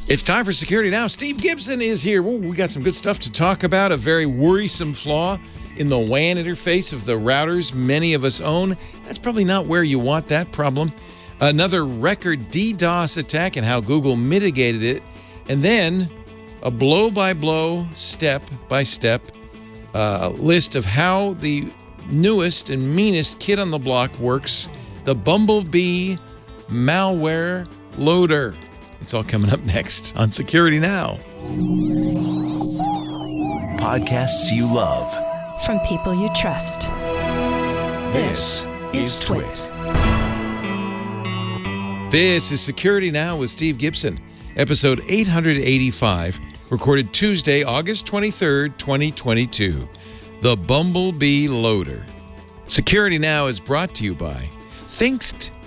It's time for Security Now. Steve Gibson is here. Ooh, we got some good stuff to talk about. A very worrisome flaw in the WAN interface of the routers many of us own. That's probably not where you want that problem. Another record DDoS attack and how Google mitigated it. And then a blow-by-blow, step-by-step list of how the newest and meanest kid on the block works, the Bumblebee malware loader. It's all coming up next on Security Now. Podcasts you love. From people you trust. This is TWiT. This is Security Now with Steve Gibson, episode 885, recorded Tuesday, August 23rd, 2022. The Bumblebee Loader. Security Now is brought to you by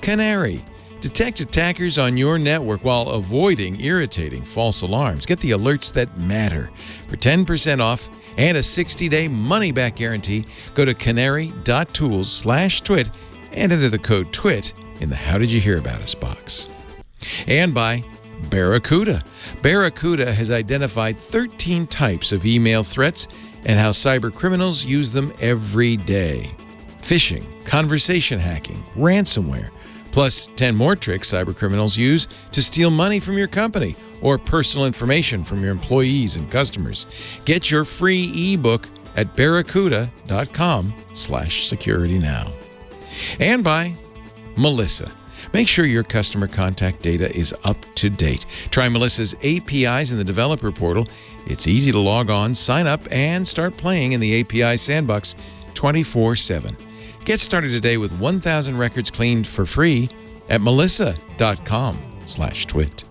Canary. Detect attackers on your network while avoiding irritating false alarms. Get the alerts that matter. For 10% off and a 60-day money-back guarantee, go to canary.tools/twit and enter the code TWIT in the How Did You Hear About Us box. And by Barracuda. Barracuda has identified 13 types of email threats and how cyber criminals use them every day. Phishing, conversation hacking, ransomware, plus 10 more tricks cybercriminals use to steal money from your company or personal information from your employees and customers. Get your free ebook at barracuda.com/securitynow. And by Melissa. Make sure your customer contact data is up to date. Try Melissa's APIs in the developer portal. It's easy to log on, sign up, and start playing in the API sandbox 24/7. Get started today with 1,000 records cleaned for free at melissa.com/twit.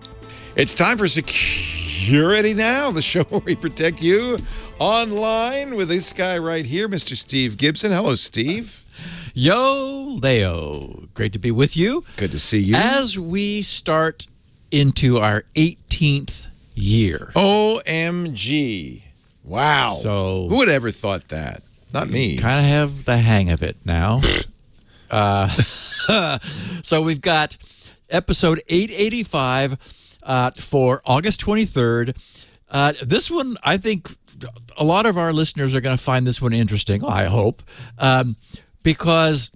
It's time for Security Now, the show where we protect you online with this guy right here, Mr. Steve Gibson. Hello, Steve. Yo, Leo. Great to be with you. Good to see you. As we start into our 18th year. OMG. Wow. So who would ever thought that? Not me. Kind of have the hang of it now. So we've got episode 885 for August 23rd. This one, I think a lot of our listeners are going to find this one interesting, I hope, because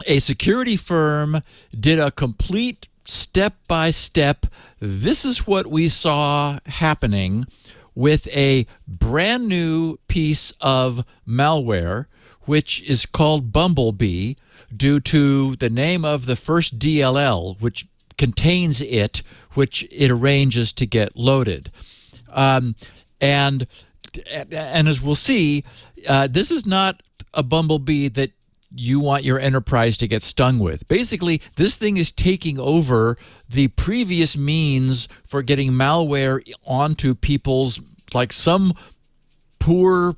a security firm did a complete step-by-step, this is what we saw happening with a brand new piece of malware, which is called Bumblebee, due to the name of the first DLL, which contains it, which it arranges to get loaded. And as we'll see, this is not a Bumblebee that you want your enterprise to get stung with. Basically, this thing is taking over the previous means for getting malware onto people's, like some poor,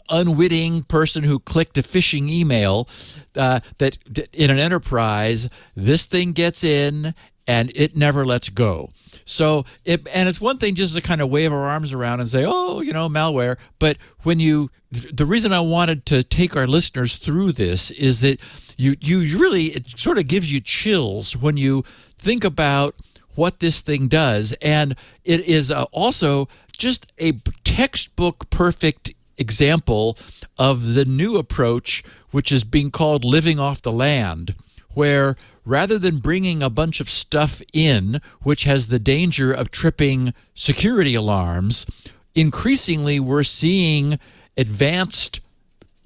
unwitting person who clicked a phishing email that in an enterprise, this thing gets in and it never lets go. So, it's one thing just to kind of wave our arms around and say, oh, malware. But the reason I wanted to take our listeners through this is that you really, it sort of gives you chills when you think about what this thing does. And it is also just a textbook perfect example of the new approach, which is being called living off the land, where rather than bringing a bunch of stuff in, which has the danger of tripping security alarms, increasingly we're seeing advanced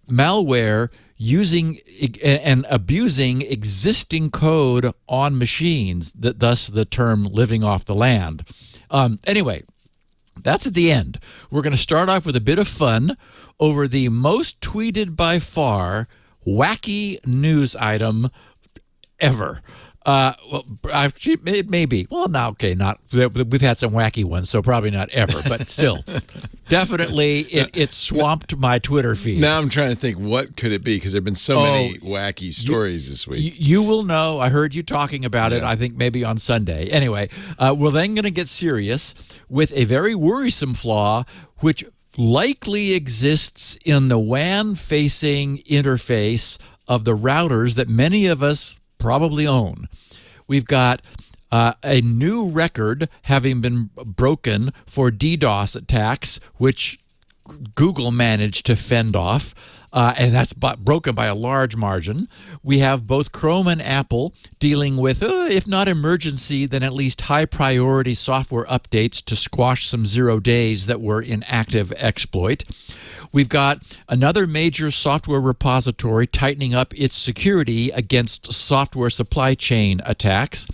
malware using and abusing existing code on machines, thus the term living off the land. Anyway, that's at the end. We're going to start off with a bit of fun over the most tweeted by far wacky news item ever. Well, maybe. Well, no, okay, not. We've had some wacky ones, so probably not ever, but still, definitely it swamped my Twitter feed. Now I'm trying to think, what could it be? Because there have been so many wacky stories this week. You will know. I heard you talking about it, I think maybe on Sunday. Anyway, we're then going to get serious with a very worrisome flaw, which likely exists in the WAN-facing interface of the routers that many of us probably own. We've got A new record having been broken for DDoS attacks, which Google managed to fend off, and that's broken by a large margin. We have both Chrome and Apple dealing with, if not emergency, then at least high-priority software updates to squash some 0 days that were in active exploit. We've got another major software repository tightening up its security against software supply chain attacks.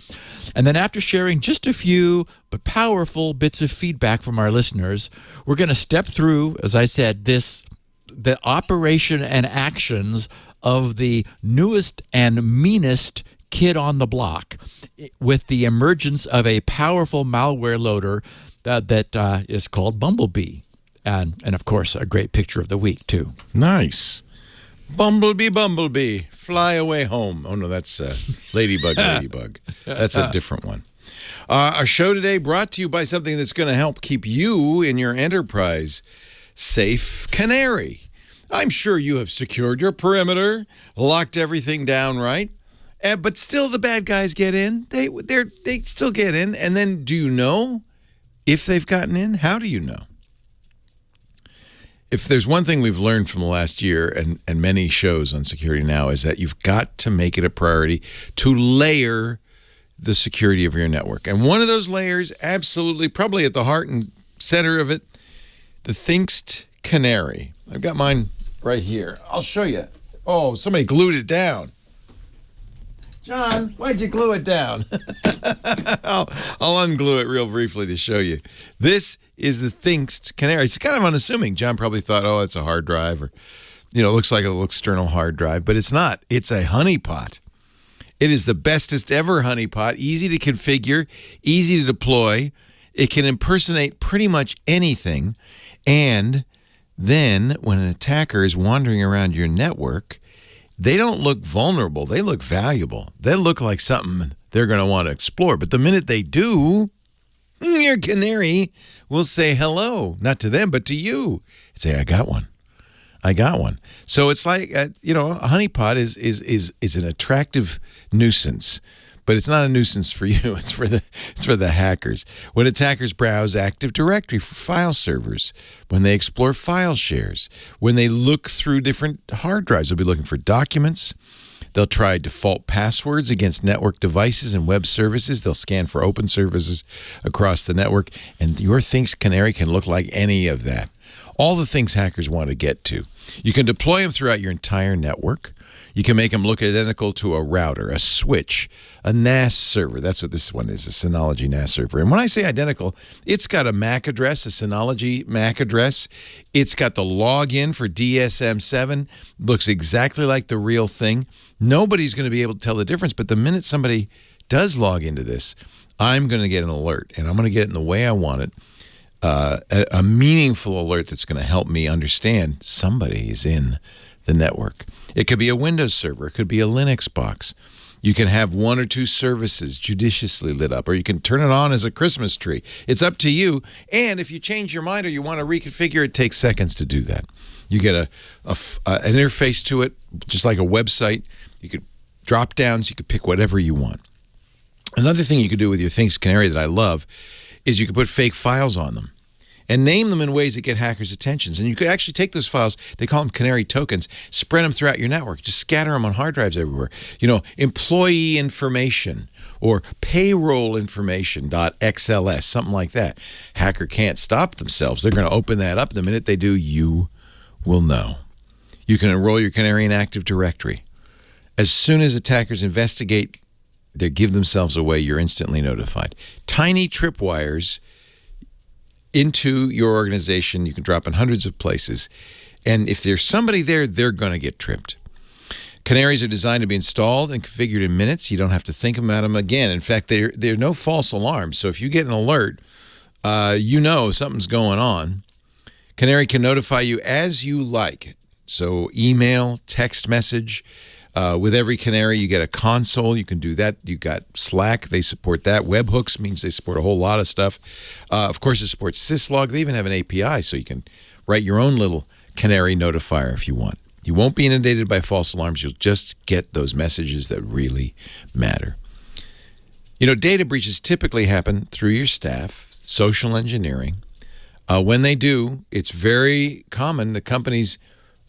And then after sharing just a few but powerful bits of feedback from our listeners, we're going to step through, as I said, the operation and actions of the newest and meanest kid on the block with the emergence of a powerful malware loader that is called Bumblebee. And of course, a great picture of the week, too. Nice. Bumblebee, fly away home. Oh, no, that's Ladybug. That's a different one. Our show today brought to you by something that's going to help keep you in your enterprise safe. Canary. I'm sure you have secured your perimeter, locked everything down right, but still the bad guys get in. They still get in. And then do you know if they've gotten in? How do you know? If there's one thing we've learned from the last year and many shows on Security Now is that you've got to make it a priority to layer the security of your network. And one of those layers, absolutely, probably at the heart and center of it, the Thinkst Canary. I've got mine right here. I'll show you. Oh, somebody glued it down. John, why'd you glue it down? I'll unglue it real briefly to show you. This is the Thinkst Canary. It's kind of unassuming. John probably thought, oh, it's a hard drive, or, it looks like an external hard drive, but it's not. It's a honeypot. It is the bestest ever honeypot, easy to configure, easy to deploy. It can impersonate pretty much anything. And then when an attacker is wandering around your network, they don't look vulnerable. They look valuable. They look like something they're going to want to explore. But the minute they do, your canary will say hello, not to them, but to you. And say, I got one. So it's like, a honeypot is an attractive nuisance, but it's not a nuisance for you. It's for the hackers. When attackers browse Active Directory for file servers, when they explore file shares, when they look through different hard drives, they'll be looking for documents. They'll try default passwords against network devices and web services. They'll scan for open services across the network. And your Thinkst Canary can look like any of that. All the things hackers want to get to. You can deploy them throughout your entire network. You can make them look identical to a router, a switch, a NAS server. That's what this one is, a Synology NAS server. And when I say identical, it's got a MAC address, a Synology MAC address. It's got the login for DSM-7. Looks exactly like the real thing. Nobody's going to be able to tell the difference, but the minute somebody does log into this, I'm going to get an alert, and I'm going to get it in the way I want it. A meaningful alert that's going to help me understand somebody is in the network. It could be a Windows server. It could be a Linux box. You can have one or two services judiciously lit up, or you can turn it on as a Christmas tree. It's up to you. And if you change your mind or you want to reconfigure, it takes seconds to do that. You get an interface to it, just like a website. You could drop downs. You could pick whatever you want. Another thing you could do with your Thinkst Canary that I love is you could put fake files on them and name them in ways that get hackers' attentions. And you could actually take those files, they call them Canary tokens, spread them throughout your network. Just scatter them on hard drives everywhere. Employee information or payroll information.xls, something like that. Hacker can't stop themselves. They're going to open that up. The minute they do, you will know. You can enroll your Canary in Active Directory. As soon as attackers investigate, they give themselves away, you're instantly notified. Tiny tripwires into your organization. You can drop in hundreds of places. And if there's somebody there, they're going to get tripped. Canaries are designed to be installed and configured in minutes. You don't have to think about them again. In fact, there are no false alarms. So if you get an alert, something's going on. Canary can notify you as you like. So email, text message. With every Canary, you get a console. You can do that. You got Slack. They support that. Webhooks means they support a whole lot of stuff. Of course, it supports syslog. They even have an API, so you can write your own little Canary notifier if you want. You won't be inundated by false alarms. You'll just get those messages that really matter. You know, data breaches typically happen through your staff, social engineering. When they do, it's very common that companies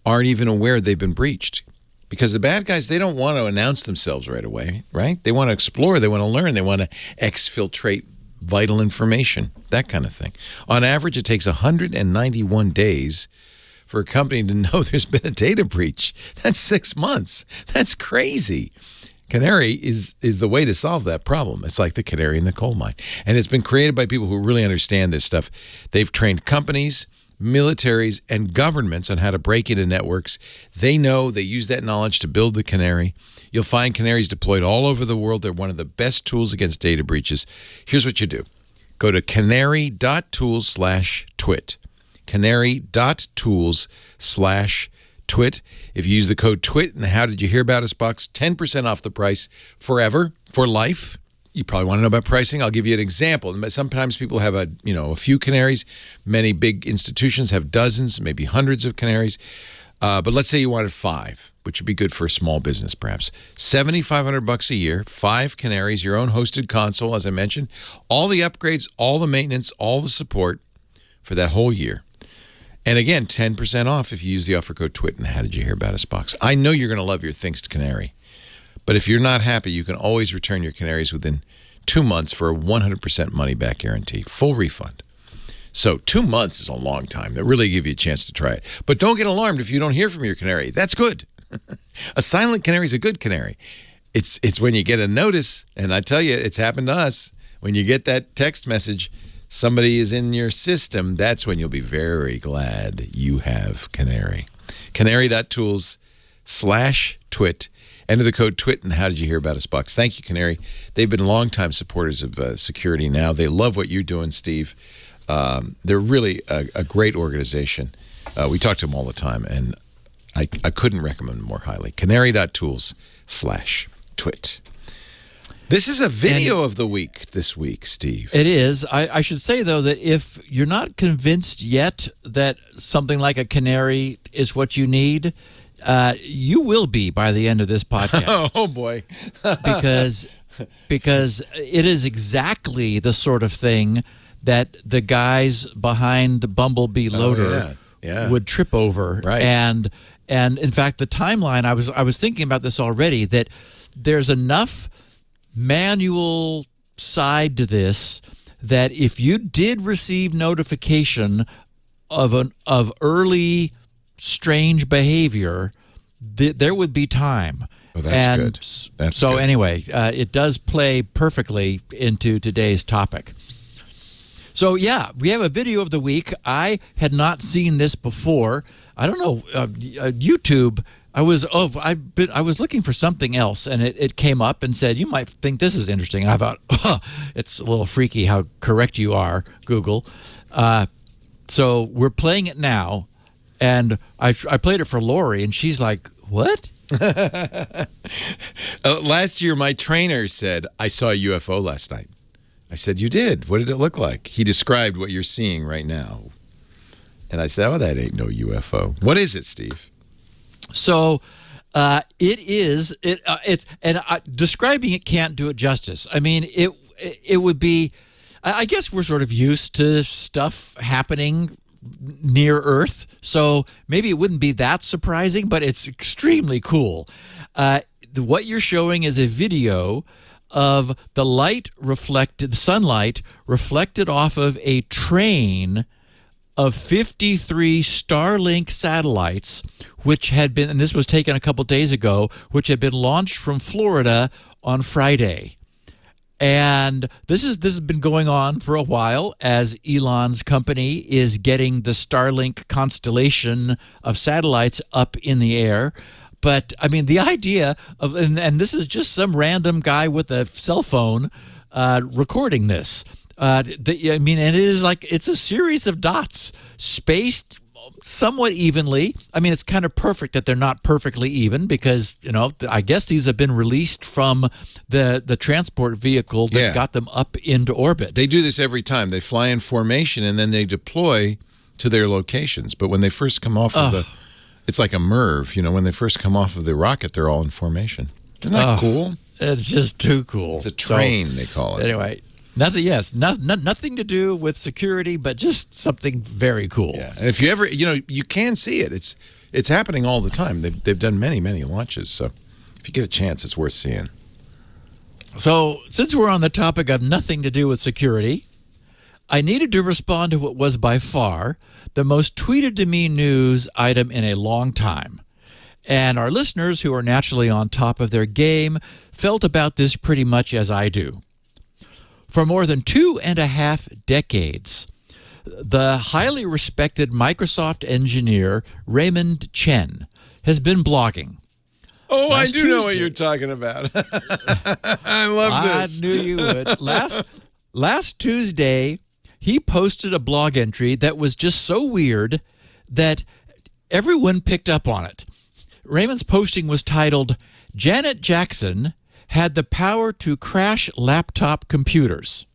aren't even aware they've been breached. Because the bad guys, they don't want to announce themselves right away, right? They want to explore, they want to learn, they want to exfiltrate vital information, that kind of thing. On average, it takes 191 days for a company to know there's been a data breach. That's 6 months. That's crazy. Canary is the way to solve that problem. It's like the canary in the coal mine. And it's been created by people who really understand this stuff. They've trained companies, militaries, and governments on how to break into networks. They know, they use that knowledge to build the Canary. You'll find canaries deployed all over the world. They're one of the best tools against data breaches. Here's what you do. Go to canary.tools/twit. Canary.tools/twit. If you use the code TWIT in the How Did You Hear About Us box, 10% off the price forever, for life. You probably want to know about pricing. I'll give you an example. Sometimes people have a few canaries. Many big institutions have dozens, maybe hundreds of canaries. But let's say you wanted 5, which would be good for a small business, perhaps. $7,500 a year, 5 canaries, your own hosted console, as I mentioned. All the upgrades, all the maintenance, all the support for that whole year. And again, 10% off if you use the offer code TWIT in the How Did You Hear About Us box. I know you're going to love your Things Canary. But if you're not happy, you can always return your canaries within 2 months for a 100% money-back guarantee. Full refund. So 2 months is a long time. That really give you a chance to try it. But don't get alarmed if you don't hear from your canary. That's good. A silent canary is a good canary. It's when you get a notice, and I tell you, it's happened to us. When you get that text message, somebody is in your system, that's when you'll be very glad you have Canary. Canary.tools/twit. Enter the code TWIT and How Did You Hear About Us box. Thank you, Canary. They've been longtime supporters of security now. They love what you're doing, Steve. They're really a great organization. We talk to them all the time, and I couldn't recommend them more highly. Canary.tools/twit. This is a video of the week this week, Steve. It is. I should say, though, that if you're not convinced yet that something like a canary is what you need, you will be by the end of this podcast. Oh, boy. because it is exactly the sort of thing that the guys behind the Bumblebee Loader would trip over. Right. And in fact, the timeline, I was thinking about this already, that there's enough manual side to this that if you did receive notification of early strange behavior, there would be time. Oh, that's good. That's good. Anyway, it does play perfectly into today's topic. So yeah, we have a video of the week. I had not seen this before. I don't know, YouTube. I was looking for something else, and it came up and said, you might think this is interesting. I thought, it's a little freaky how correct you are, Google. So we're playing it now, and I played it for Lori, and she's like, what? Last year, my trainer said, I saw a UFO last night. I said, you did? What did it look like? He described what you're seeing right now. And I said, oh, that ain't no UFO. What is it, Steve? So describing it can't do it justice. I mean, it would be, I guess we're sort of used to stuff happening near Earth, so maybe it wouldn't be that surprising, but it's extremely cool. What you're showing is a video of the sunlight reflected off of a train of 53 Starlink satellites, which had been, and this was taken a couple days ago, which had been launched from Florida on Friday. And this has been going on for a while as Elon's company is getting the Starlink constellation of satellites up in the air. But, I mean, the idea of, and this is just some random guy with a cell phone recording this. I mean, and it is like, it's a series of dots spaced somewhat evenly. I mean, it's kind of perfect that they're not perfectly even because, I guess these have been released from the transport vehicle that got them up into orbit. They do this every time. They fly in formation and then they deploy to their locations. But when they first come off of it's like a MIRV, when they first come off of the rocket, they're all in formation. Isn't that cool? It's just too cool. It's a train, they call it. Anyway, nothing to do with security, but just something very cool. Yeah, and if you ever, you can see it. It's happening all the time. They've done many launches, so if you get a chance, it's worth seeing. So, since we're on the topic of nothing to do with security, I needed to respond to what was by far the most tweeted to me news item in a long time. And our listeners, who are naturally on top of their game, felt about this pretty much as I do. For more than 2.5 decades, the highly respected Microsoft engineer Raymond Chen has been blogging. Oh, I do know what you're talking about. I love this. I knew you would. Last Tuesday, he posted a blog entry that was just so weird that everyone picked up on it. Raymond's posting was titled, "Janet Jackson had the power to crash laptop computers."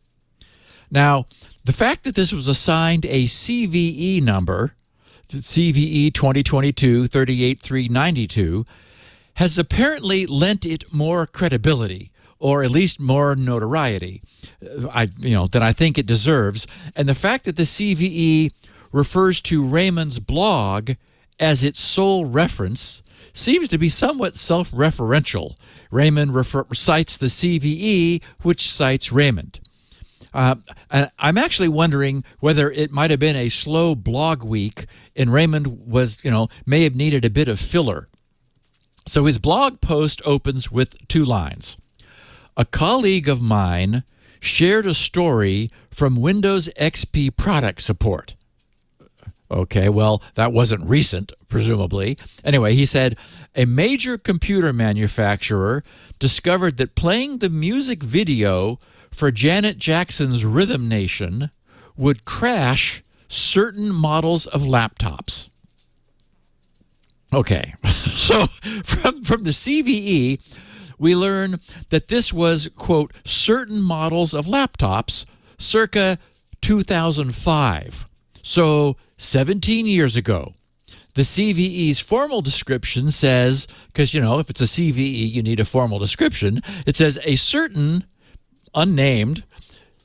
Now, the fact that this was assigned a CVE number, CVE 2022-38392, has apparently lent it more credibility, or at least more notoriety, than I think it deserves. And the fact that the CVE refers to Raymond's blog as its sole reference seems to be somewhat self-referential. Raymond cites the CVE, which cites Raymond. And I'm actually wondering whether it might have been a slow blog week and Raymond may have needed a bit of filler. So his blog post opens with 2 lines. "A colleague of mine shared a story from Windows XP product support." Okay, well, that wasn't recent, presumably. Anyway, he said, "A major computer manufacturer discovered that playing the music video for Janet Jackson's Rhythm Nation would crash certain models of laptops." Okay, so from the CVE, we learn that this was, quote, certain models of laptops circa 2005. So 17 years ago. The CVE's formal description says, because, if it's a CVE, you need a formal description. It says a certain, unnamed,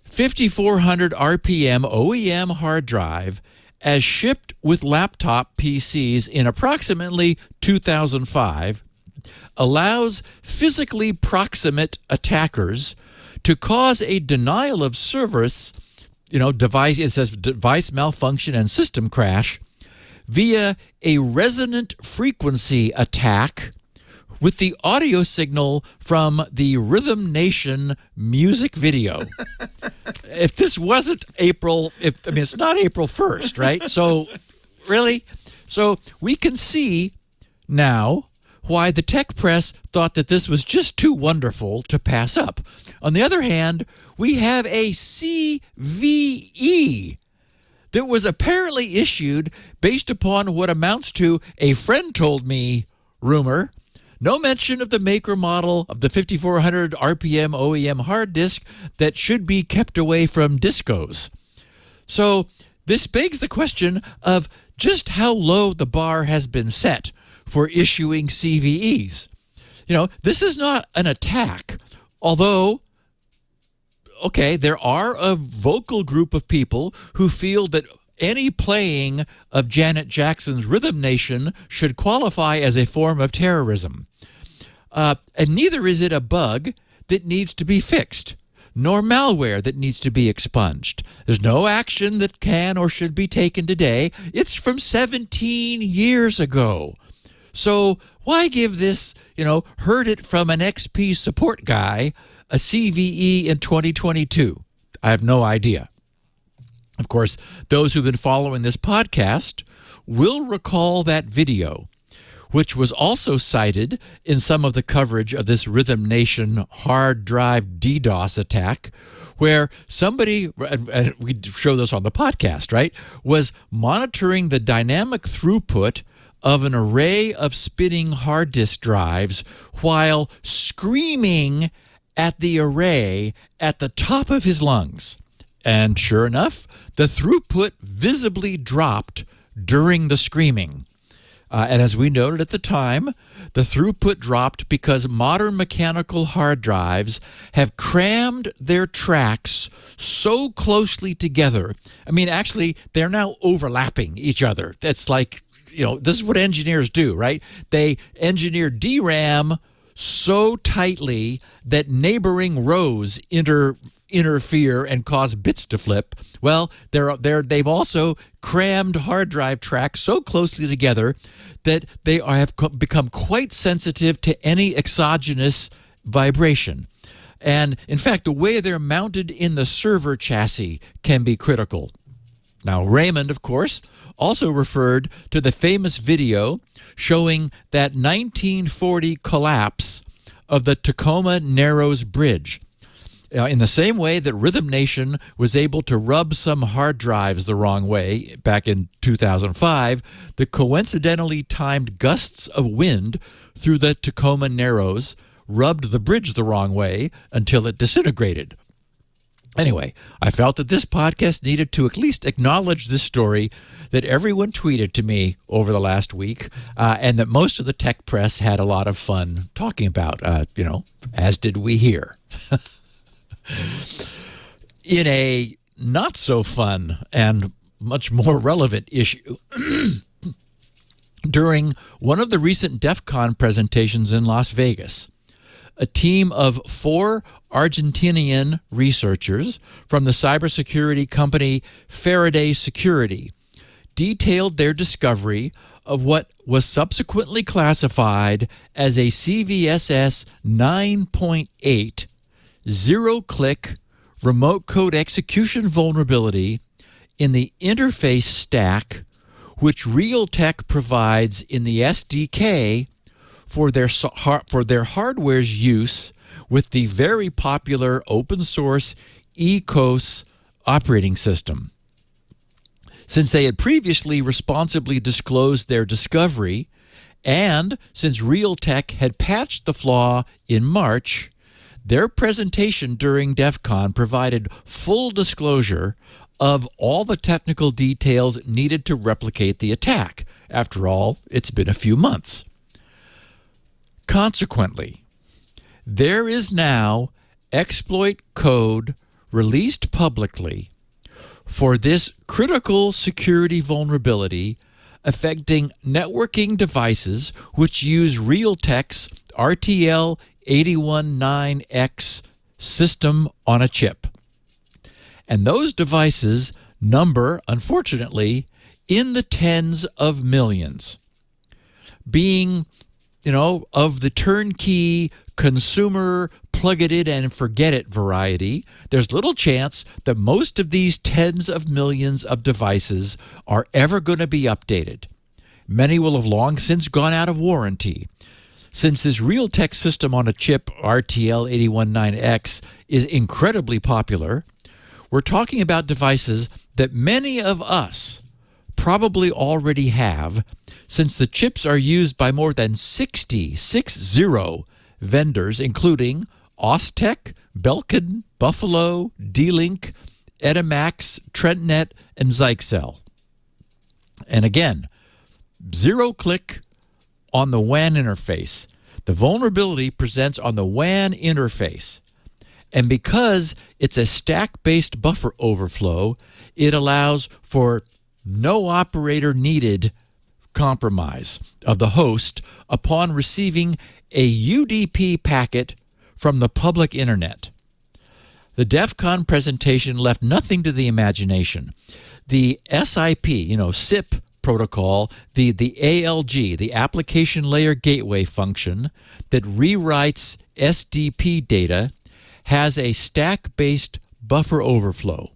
5400 RPM OEM hard drive as shipped with laptop PCs in approximately 2005 allows physically proximate attackers to cause a denial of service, device malfunction and system crash via a resonant frequency attack with the audio signal from the Rhythm Nation music video. If this wasn't it's not April 1st, right? So, really? So we can see now why the tech press thought that this was just too wonderful to pass up. On the other hand, we have a CVE that was apparently issued based upon what amounts to a friend told me rumor. No mention of the maker model of the 5400 RPM OEM hard disk that should be kept away from discos. So this begs the question of just how low the bar has been set for issuing CVEs. This is not an attack, although, okay, there are a vocal group of people who feel that any playing of Janet Jackson's Rhythm Nation should qualify as a form of terrorism. And neither is it a bug that needs to be fixed, nor malware that needs to be expunged. There's no action that can or should be taken today. It's from 17 years ago. So why give this, heard it from an XP support guy, a CVE in 2022? I have no idea. Of course, those who've been following this podcast will recall that video, which was also cited in some of the coverage of this Rhythm Nation hard drive DDoS attack, where somebody, and we show this on the podcast, right, was monitoring the dynamic throughput of an array of spinning hard disk drives while screaming at the array at the top of his lungs. And sure enough, the throughput visibly dropped during the screaming. And as we noted at the time, the throughput dropped because modern mechanical hard drives have crammed their tracks so closely together. I mean, actually, they're now overlapping each other. It's like, this is what engineers do, right? They engineer DRAM so tightly that neighboring rows interfere and cause bits to flip. Well, they've also crammed hard drive tracks so closely together that they have become quite sensitive to any exogenous vibration. And in fact, the way they're mounted in the server chassis can be critical. Now, Raymond, of course, also referred to the famous video showing that 1940 collapse of the Tacoma Narrows Bridge. In the same way that Rhythm Nation was able to rub some hard drives the wrong way back in 2005, the coincidentally timed gusts of wind through the Tacoma Narrows rubbed the bridge the wrong way until it disintegrated. Anyway, I felt that this podcast needed to at least acknowledge this story that everyone tweeted to me over the last week, and that most of the tech press had a lot of fun talking about, as did we here. In a not so fun and much more relevant issue, during one of the recent DEF CON presentations in Las Vegas, a team of 4 Argentinian researchers from the cybersecurity company Faraday Security detailed their discovery of what was subsequently classified as a CVSS 9.8 zero-click remote code execution vulnerability in the interface stack, which RealTek provides in the SDK for their hardware's use with the very popular open source ECOS operating system. Since they had previously responsibly disclosed their discovery, and since RealTek had patched the flaw in March, their presentation during DEF CON provided full disclosure of all the technical details needed to replicate the attack. After all, it's been a few months. Consequently, there is now exploit code released publicly for this critical security vulnerability affecting networking devices which use RealTek's RTL819x system on a chip. And those devices number, unfortunately, in the tens of millions. Being, of the turnkey consumer plug it in and forget it variety, there's little chance that most of these tens of millions of devices are ever going to be updated. Many will have long since gone out of warranty. Since this RealTek system on a chip, RTL819x, is incredibly popular, we're talking about devices that many of us probably already have, since the chips are used by more than 60 vendors, including Austech, Belkin, Buffalo, D-Link, Edimax, TrentNet, and Zyxel. And again, zero-click on the WAN interface. The vulnerability presents on the WAN interface. And because it's a stack-based buffer overflow, it allows for no operator needed compromise of the host upon receiving a UDP packet from the public internet. The DEF CON presentation left nothing to the imagination. The SIP, SIP protocol, the ALG, the application layer gateway function that rewrites SDP data, has a stack-based buffer overflow.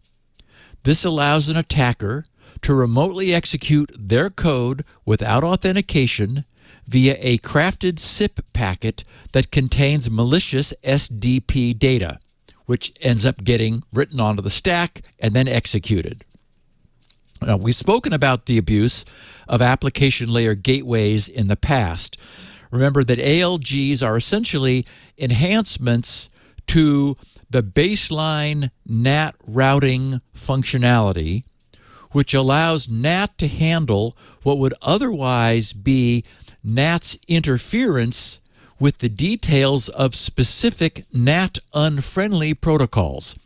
This allows an attacker to remotely execute their code without authentication via a crafted SIP packet that contains malicious SDP data, which ends up getting written onto the stack and then executed. Now, we've spoken about the abuse of application layer gateways in the past. Remember that ALGs are essentially enhancements to the baseline NAT routing functionality, which allows NAT to handle what would otherwise be NAT's interference with the details of specific NAT-unfriendly protocols.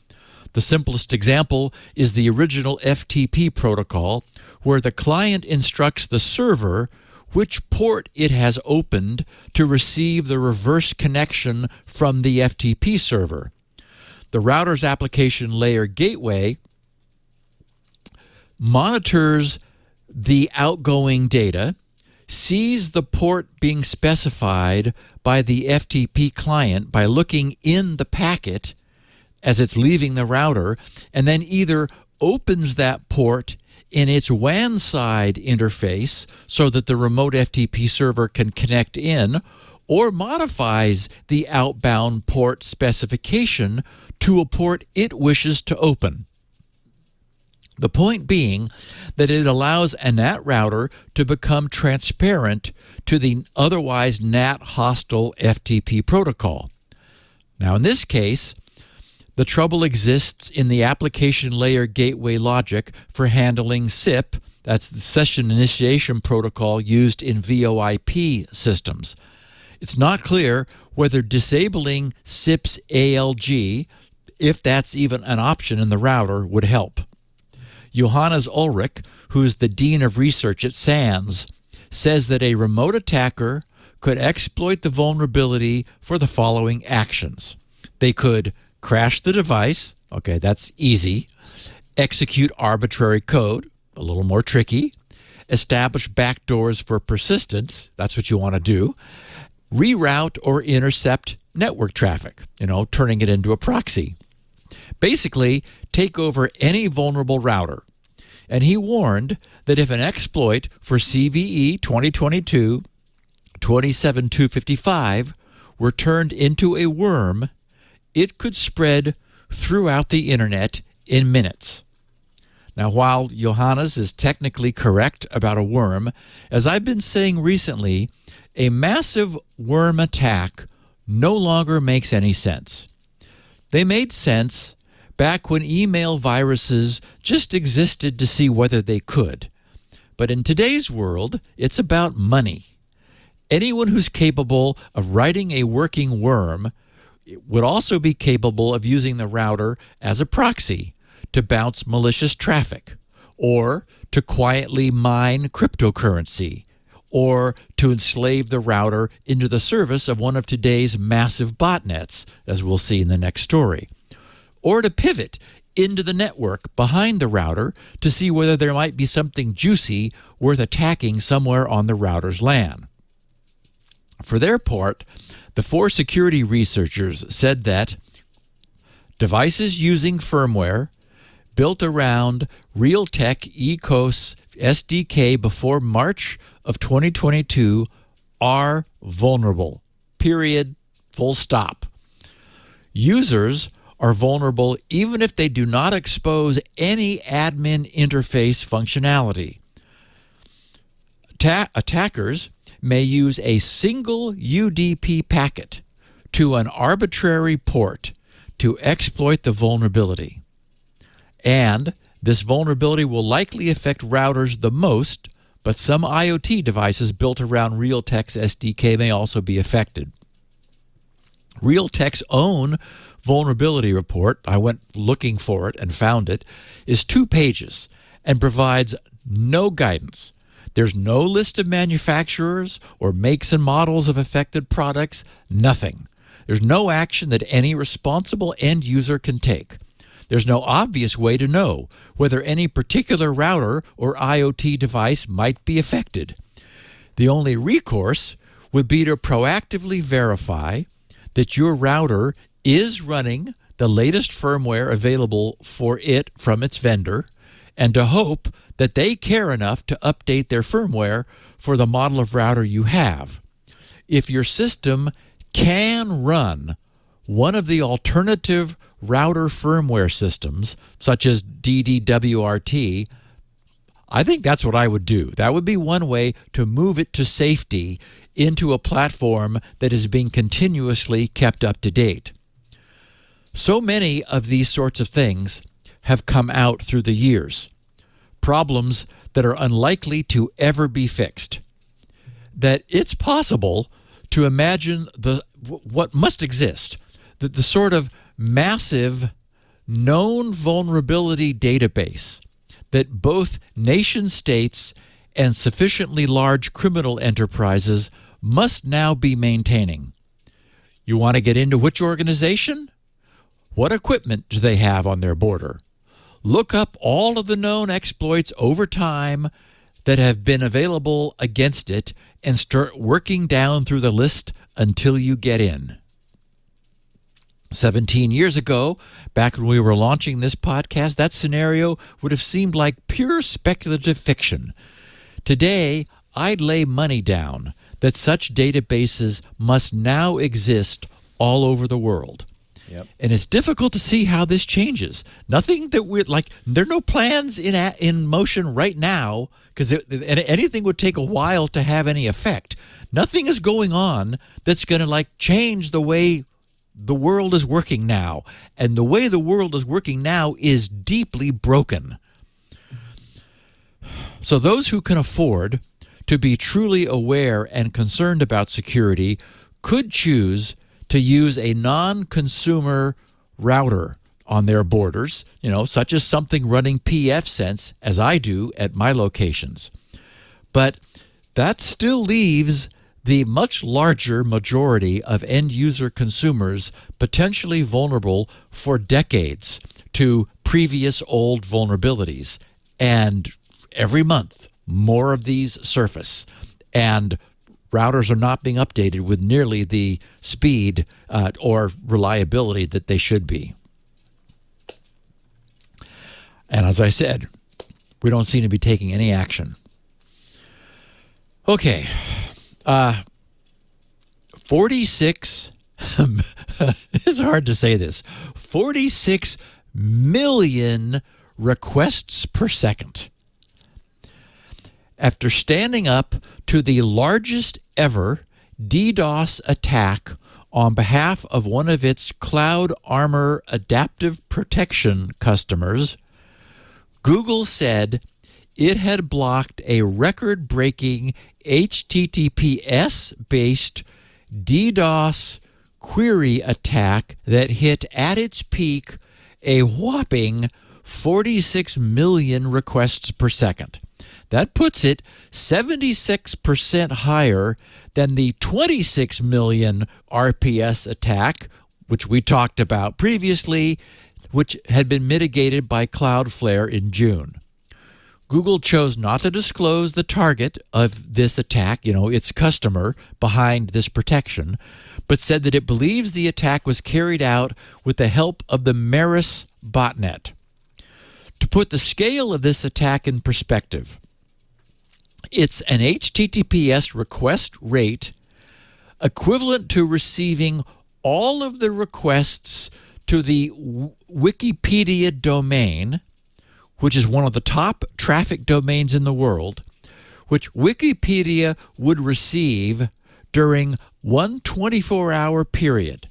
The simplest example is the original FTP protocol, where the client instructs the server which port it has opened to receive the reverse connection from the FTP server. The router's application layer gateway monitors the outgoing data, sees the port being specified by the FTP client by looking in the packet as it's leaving the router, and then either opens that port in its WAN side interface so that the remote FTP server can connect in, or modifies the outbound port specification to a port it wishes to open. The point being that it allows a NAT router to become transparent to the otherwise NAT hostile FTP protocol. Now, in this case, the trouble exists in the application layer gateway logic for handling SIP, that's the session initiation protocol used in VoIP systems. It's not clear whether disabling SIP's ALG, if that's even an option in the router, would help. Johannes Ulrich, who's the Dean of Research at SANS, says that a remote attacker could exploit the vulnerability for the following actions. They could crash the device, okay, that's easy, execute arbitrary code, a little more tricky, establish backdoors for persistence, that's what you want to do, reroute or intercept network traffic, turning it into a proxy. Basically, take over any vulnerable router. And he warned that if an exploit for CVE 2022-27255 were turned into a worm, it could spread throughout the internet in minutes. Now, while Johannes is technically correct about a worm, as I've been saying recently, a massive worm attack no longer makes any sense. They made sense back when email viruses just existed to see whether they could. But in today's world, it's about money. Anyone who's capable of writing a working worm would also be capable of using the router as a proxy to bounce malicious traffic, or to quietly mine cryptocurrency, or to enslave the router into the service of one of today's massive botnets, as we'll see in the next story, or to pivot into the network behind the router to see whether there might be something juicy worth attacking somewhere on the router's LAN. For their part, the four security researchers said that devices using firmware built around RealTek ECOS SDK before March of 2022 are vulnerable. Period. Full stop. Users are vulnerable even if they do not expose any admin interface functionality. Attackers may use a single UDP packet to an arbitrary port to exploit the vulnerability. And this vulnerability will likely affect routers the most, but some IoT devices built around RealTek's SDK may also be affected. RealTek's own vulnerability report, I went looking for it and found it, is 2 pages and provides no guidance. There's no list of manufacturers or makes and models of affected products, nothing. There's no action that any responsible end user can take. There's no obvious way to know whether any particular router or IoT device might be affected. The only recourse would be to proactively verify that your router is running the latest firmware available for it from its vendor, and to hope that they care enough to update their firmware for the model of router you have. If your system can run one of the alternative router firmware systems, such as DDWRT, I think that's what I would do. That would be one way to move it to safety into a platform that is being continuously kept up to date. So many of these sorts of things have come out through the years. problems that are unlikely to ever be fixed. That it's possible to imagine what must exist, that the sort of massive known vulnerability database that both nation states and sufficiently large criminal enterprises must now be maintaining. You want to get into which organization? What equipment do they have on their border? Look up all of the known exploits over time that have been available against it and start working down through the list until you get in. 17 years ago, back when we were launching this podcast, that scenario would have seemed like pure speculative fiction. Today, I'd lay money down that such databases must now exist all over the world. Yep. And it's difficult to see how this changes. Nothing that we're like, there are no plans in motion right now, because anything would take a while to have any effect. Nothing is going on that's going to like change the way the world is working now. And the way the world is working now is deeply broken. So those who can afford to be truly aware and concerned about security could choose to use a non-consumer router on their borders, such as something running pfSense, as I do at my locations. But that still leaves the much larger majority of end-user consumers potentially vulnerable for decades to previous old vulnerabilities. And every month, more of these surface. And routers are not being updated with nearly the speed or reliability that they should be. And as I said, we don't seem to be taking any action. Okay. 46, it's hard to say this, 46 million requests per second. After standing up to the largest ever DDoS attack on behalf of one of its Cloud Armor adaptive protection customers, Google said it had blocked a record-breaking HTTPS-based DDoS query attack that hit at its peak a whopping 46 million requests per second. That puts it 76% higher than the 26 million RPS attack, which we talked about previously, which had been mitigated by Cloudflare in June. Google chose not to disclose the target of this attack, its customer behind this protection, but said that it believes the attack was carried out with the help of the Maris botnet. To put the scale of this attack in perspective, it's an HTTPS request rate equivalent to receiving all of the requests to the Wikipedia domain, which is one of the top traffic domains in the world, which Wikipedia would receive during one 24-hour period.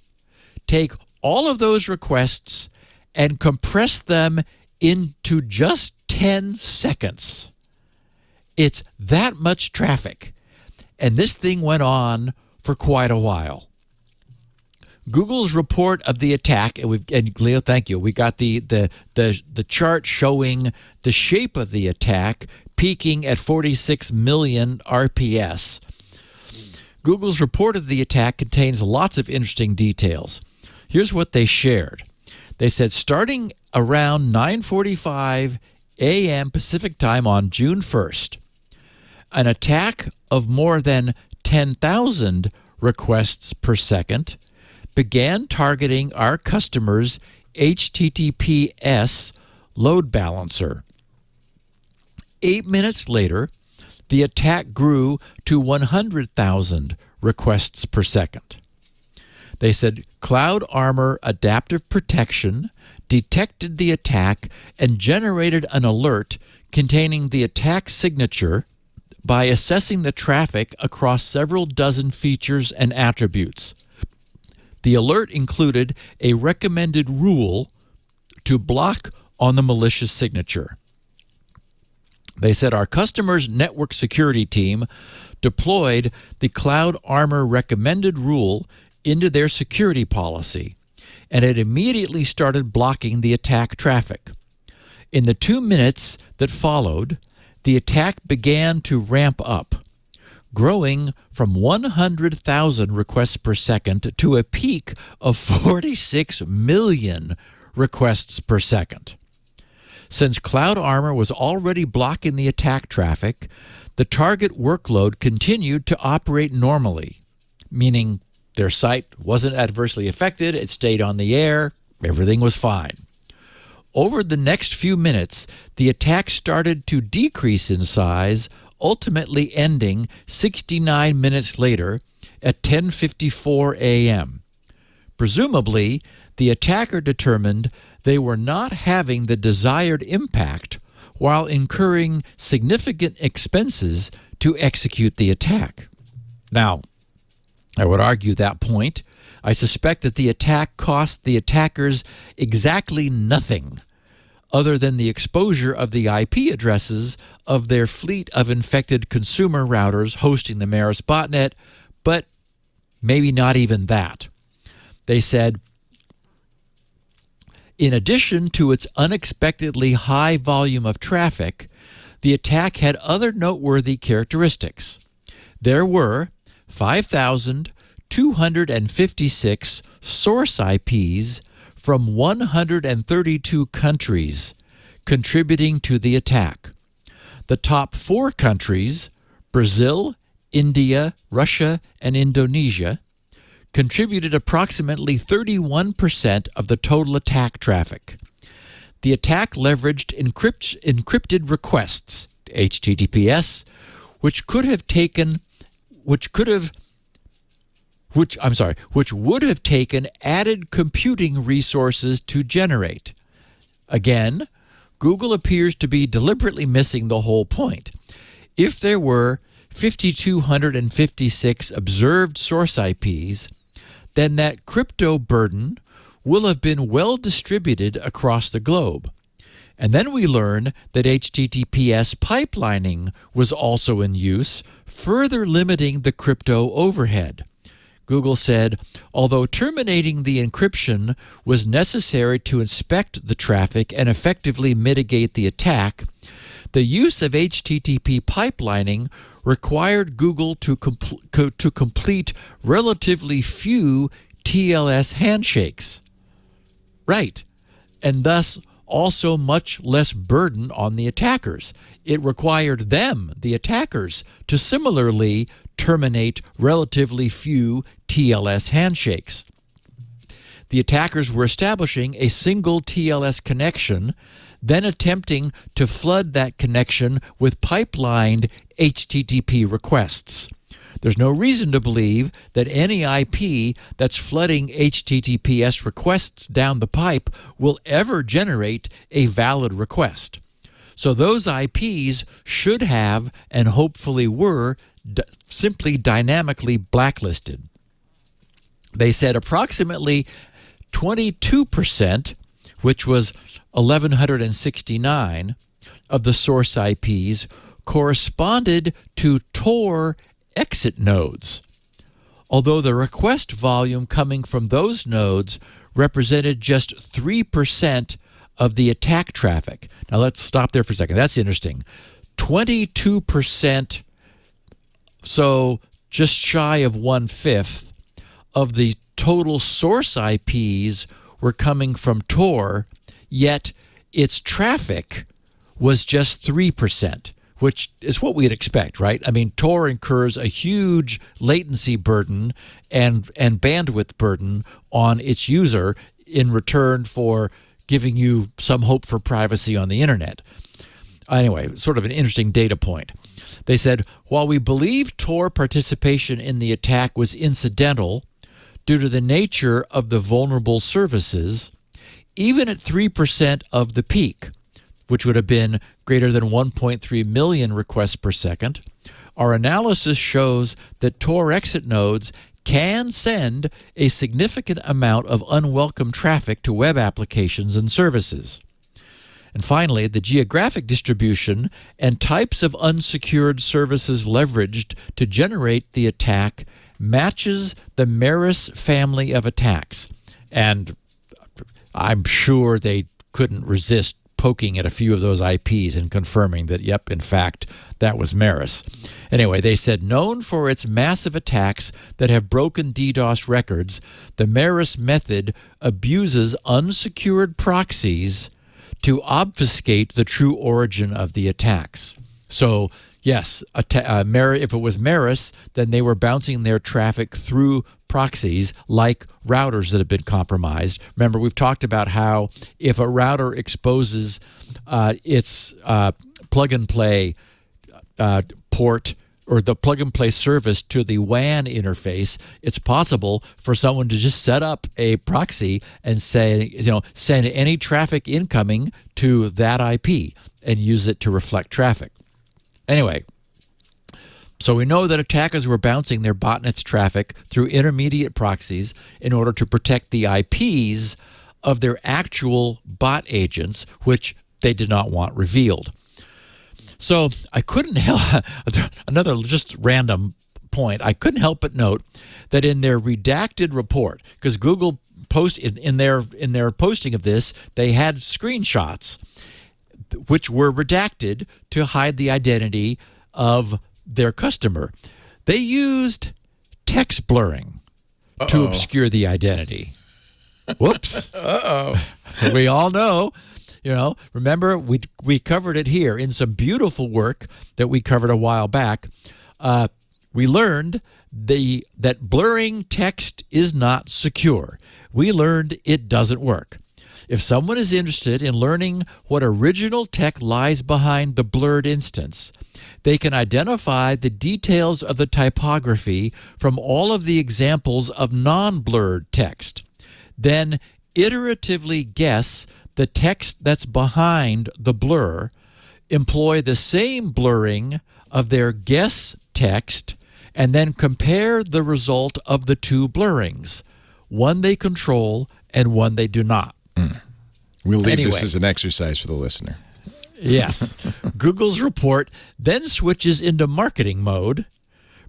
Take all of those requests and compress them into just 10 seconds. It's that much traffic. And this thing went on for quite a while. Google's report of the attack, and Leo, thank you. We got the chart showing the shape of the attack peaking at 46 million RPS. Google's report of the attack contains lots of interesting details. Here's what they shared. They said starting around 9:45 a.m. Pacific time on June 1st, an attack of more than 10,000 requests per second began targeting our customer's HTTPS load balancer. 8 minutes later, the attack grew to 100,000 requests per second. They said Cloud Armor Adaptive Protection detected the attack and generated an alert containing the attack signature by assessing the traffic across several dozen features and attributes. The alert included a recommended rule to block on the malicious signature. They said our customer's network security team deployed the Cloud Armor recommended rule into their security policy, and it immediately started blocking the attack traffic. In the 2 minutes that followed, the attack began to ramp up, growing from 100,000 requests per second to a peak of 46 million requests per second. Since Cloud Armor was already blocking the attack traffic, the target workload continued to operate normally, meaning their site wasn't adversely affected, it stayed on the air, everything was fine. Over the next few minutes, the attack started to decrease in size, ultimately ending 69 minutes later at 10:54 a.m. Presumably, the attacker determined they were not having the desired impact while incurring significant expenses to execute the attack. Now, I would argue that point. I suspect that the attack cost the attackers exactly nothing other than the exposure of the IP addresses of their fleet of infected consumer routers hosting the Maris botnet, but maybe not even that. They said, in addition to its unexpectedly high volume of traffic, the attack had other noteworthy characteristics. There were 5,256 source IPs from 132 countries contributing to the attack. The top 4 countries, Brazil, India, Russia, and Indonesia, contributed approximately 31% of the total attack traffic. The attack leveraged encrypted requests, HTTPS, which would have taken added computing resources to generate. Again, Google appears to be deliberately missing the whole point. If there were 5,256 observed source IPs, then that crypto burden will have been well distributed across the globe. And then we learn that HTTPS pipelining was also in use, further limiting the crypto overhead. Google said, although terminating the encryption was necessary to inspect the traffic and effectively mitigate the attack, the use of HTTP pipelining required Google to complete relatively few TLS handshakes. Right. And thus also much less burden on the attackers. It required them, the attackers, to similarly terminate relatively few TLS handshakes. The attackers were establishing a single TLS connection, then attempting to flood that connection with pipelined HTTP requests. There's no reason to believe that any IP that's flooding HTTPS requests down the pipe will ever generate a valid request. So those IPs should have, and hopefully were, simply dynamically blacklisted. They said approximately 22%, which was 1,169 of the source IPs, corresponded to Tor exit nodes, although the request volume coming from those nodes represented just 3% of the attack traffic. Now let's stop there for a second. That's interesting. 22%, so just shy of 1/5 of the total source IPs were coming from Tor, yet its traffic was just 3%. Which is what we'd expect, right? I mean, Tor incurs a huge latency burden and bandwidth burden on its user in return for giving you some hope for privacy on the internet. Anyway, sort of an interesting data point. They said, while we believe Tor participation in the attack was incidental due to the nature of the vulnerable services, even at 3% of the peak, which would have been greater than 1.3 million requests per second, our analysis shows that Tor exit nodes can send a significant amount of unwelcome traffic to web applications and services. And finally, the geographic distribution and types of unsecured services leveraged to generate the attack matches the Maris family of attacks. And I'm sure they couldn't resist poking at a few of those IPs and confirming that, yep, in fact, that was Maris. Anyway, they said, known for its massive attacks that have broken DDoS records, the Maris method abuses unsecured proxies to obfuscate the true origin of the attacks. So, yes, if it was Maris, then they were bouncing their traffic through proxies like routers that have been compromised. Remember, we've talked about how if a router exposes its plug-and-play port or the plug-and-play service to the WAN interface, it's possible for someone to just set up a proxy and say, send any traffic incoming to that IP and use it to reflect traffic. Anyway, so we know that attackers were bouncing their botnet's traffic through intermediate proxies in order to protect the IPs of their actual bot agents, which they did not want revealed. So I couldn't help, another just random point, I couldn't help but note that in their redacted report, because Google in their posting of this, they had screenshots which were redacted to hide the identity of their customer. They used text blurring to obscure the identity. Whoops. We all know, remember we covered it here in some beautiful work that we covered a while back. We learned that blurring text is not secure. We learned it doesn't work. If someone is interested in learning what original tech lies behind the blurred instance, they can identify the details of the typography from all of the examples of non-blurred text. Then iteratively guess the text that's behind the blur, employ the same blurring of their guess text, and then compare the result of the two blurrings, one they control and one they do not. We'll leave this as an exercise for the listener. Yes. Google's report then switches into marketing mode,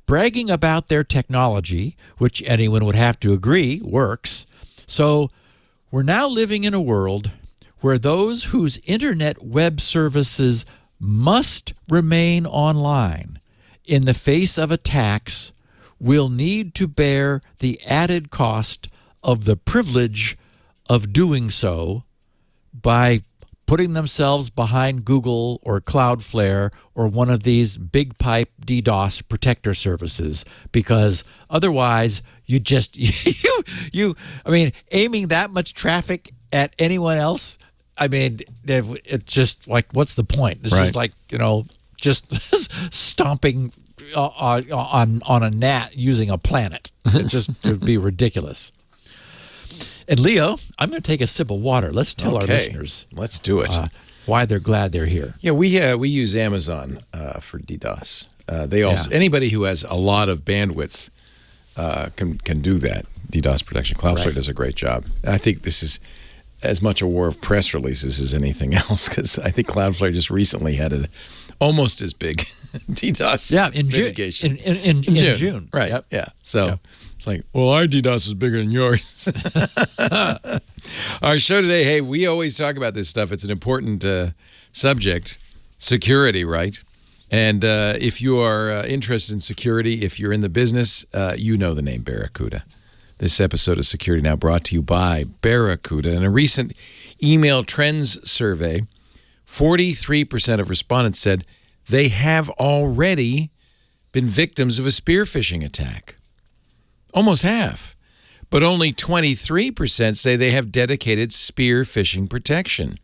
bragging about their technology, which anyone would have to agree works. So we're now living in a world where those whose internet web services must remain online in the face of attacks will need to bear the added cost of the privilege of doing so by putting themselves behind Google or Cloudflare or one of these big pipe DDoS protector services, because otherwise you just aiming that much traffic at anyone else, it's just like, what's the point? It's just like, just stomping on a gnat using a planet. It would be ridiculous. And Leo, I'm going to take a sip of water. Let's tell our listeners. Let's do it. Why they're glad they're here. Yeah, we use Amazon for DDoS. They also anybody who has a lot of bandwidth can do that DDoS protection. Cloudflare does a great job. And I think this is as much a war of press releases as anything else, because I think Cloudflare just recently had an almost as big DDoS mitigation. In June. Right. Yep. Yeah. So it's like, well, our DDoS is bigger than yours. Our show today, hey, we always talk about this stuff. It's an important subject, security, right? And if you are interested in security, if you're in the business, you know the name Barracuda. This episode of Security Now brought to you by Barracuda. In a recent email trends survey, 43% of respondents said they have already been victims of a spear phishing attack. Almost half. But only 23% say they have dedicated spear phishing protection.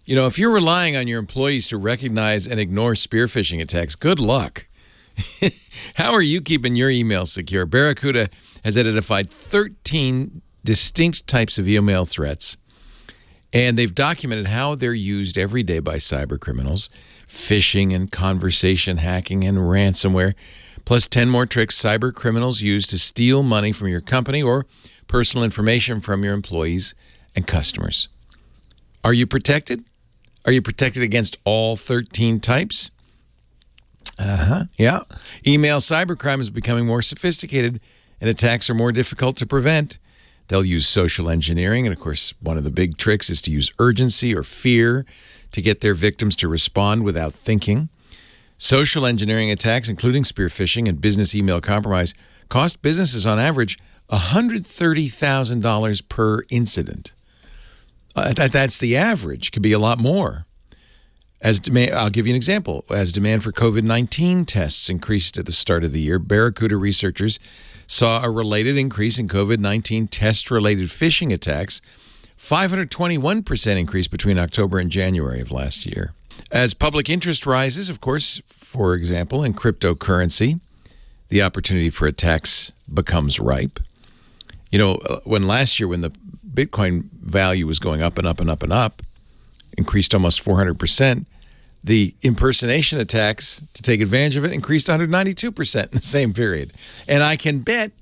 If you're relying on your employees to recognize and ignore spear phishing attacks, good luck. How are you keeping your email secure? Barracuda has identified 13 distinct types of email threats, and they've documented how they're used every day by cyber criminals, phishing and conversation hacking and ransomware, plus 10 more tricks cyber criminals use to steal money from your company or personal information from your employees and customers. Are you protected? Are you protected against all 13 types? Yeah. Email cybercrime is becoming more sophisticated, and attacks are more difficult to prevent. They'll use social engineering, and of course, one of the big tricks is to use urgency or fear to get their victims to respond without thinking. Social engineering attacks, including spear phishing and business email compromise, cost businesses on average $130,000 per incident. That's the average. Could be a lot more. I'll give you an example. As demand for COVID-19 tests increased at the start of the year, Barracuda researchers saw a related increase in COVID-19 test-related phishing attacks, 521% increase between October and January of last year. As public interest rises, of course, for example, in cryptocurrency, the opportunity for attacks becomes ripe. You know, when last year, when the Bitcoin value was going up and up and up and up, increased almost 400%, the impersonation attacks to take advantage of it increased 192% in the same period. And I can bet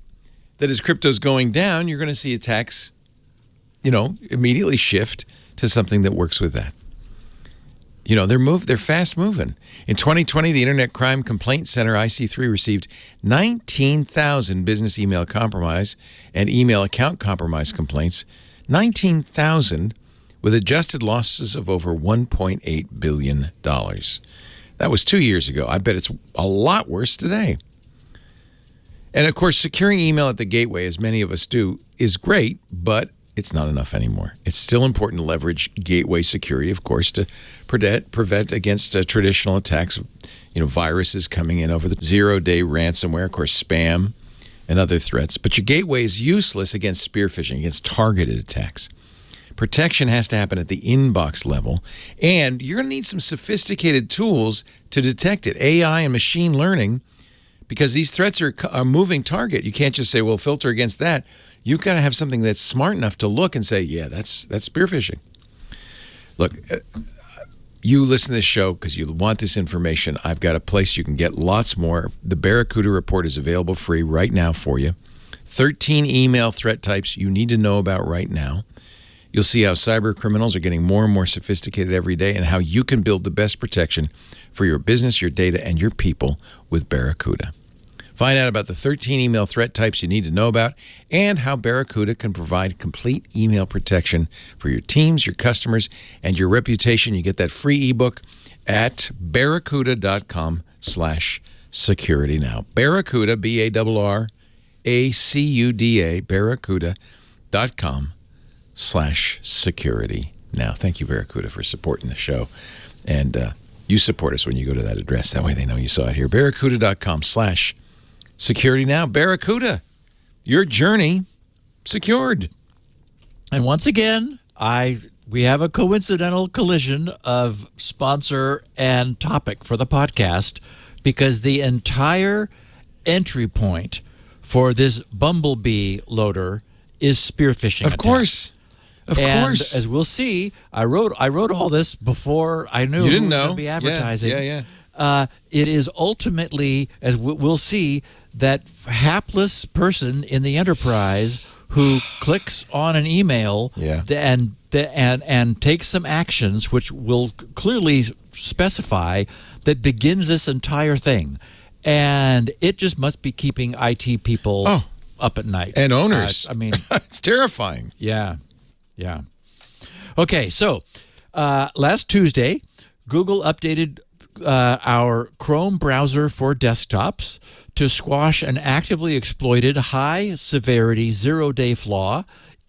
that as crypto's going down, you're going to see attacks, immediately shift to something that works with that. They're fast moving. In 2020, the Internet Crime Complaint Center, IC3, received 19,000 business email compromise and email account compromise complaints, 19,000 with adjusted losses of over $1.8 billion. That was 2 years ago. I bet it's a lot worse today. And of course, securing email at the gateway, as many of us do, is great, but it's not enough anymore. It's still important to leverage gateway security, of course, to prevent against traditional attacks, viruses coming in over the zero-day ransomware, of course, spam and other threats. But your gateway is useless against spear phishing, against targeted attacks. Protection has to happen at the inbox level, and you're going to need some sophisticated tools to detect it, AI and machine learning, because these threats are a moving target. You can't just say, well, filter against that. You've got to have something that's smart enough to look and say, yeah, that's spear phishing. Look, you listen to this show because you want this information. I've got a place you can get lots more. The Barracuda report is available free right now for you. 13 email threat types you need to know about right now. You'll see how cyber criminals are getting more and more sophisticated every day and how you can build the best protection for your business, your data, and your people with Barracuda. Find out about the 13 email threat types you need to know about and how Barracuda can provide complete email protection for your teams, your customers, and your reputation. You get that free ebook at barracuda.com/security now. Barracuda, BARRACUDA, barracuda.com/security. Now, thank you, Barracuda, for supporting the show. And you support us when you go to that address. That way they know you saw it here. Barracuda.com/security now. Barracuda, your journey secured. And once again, we have a coincidental collision of sponsor and topic for the podcast, because the entire entry point for this Bumblebee loader is spear phishing. Of course. Of course. As we'll see, I wrote all this before I knew you didn't we were know. going to be advertising. Yeah. It is ultimately, as we'll see, that hapless person in the enterprise who clicks on an email and takes some actions, which will clearly specify, that begins this entire thing. And it just must be keeping IT people up at night. And owners. It's terrifying. Yeah. Okay, so last Tuesday, Google updated our Chrome browser for desktops to squash an actively exploited high-severity zero-day flaw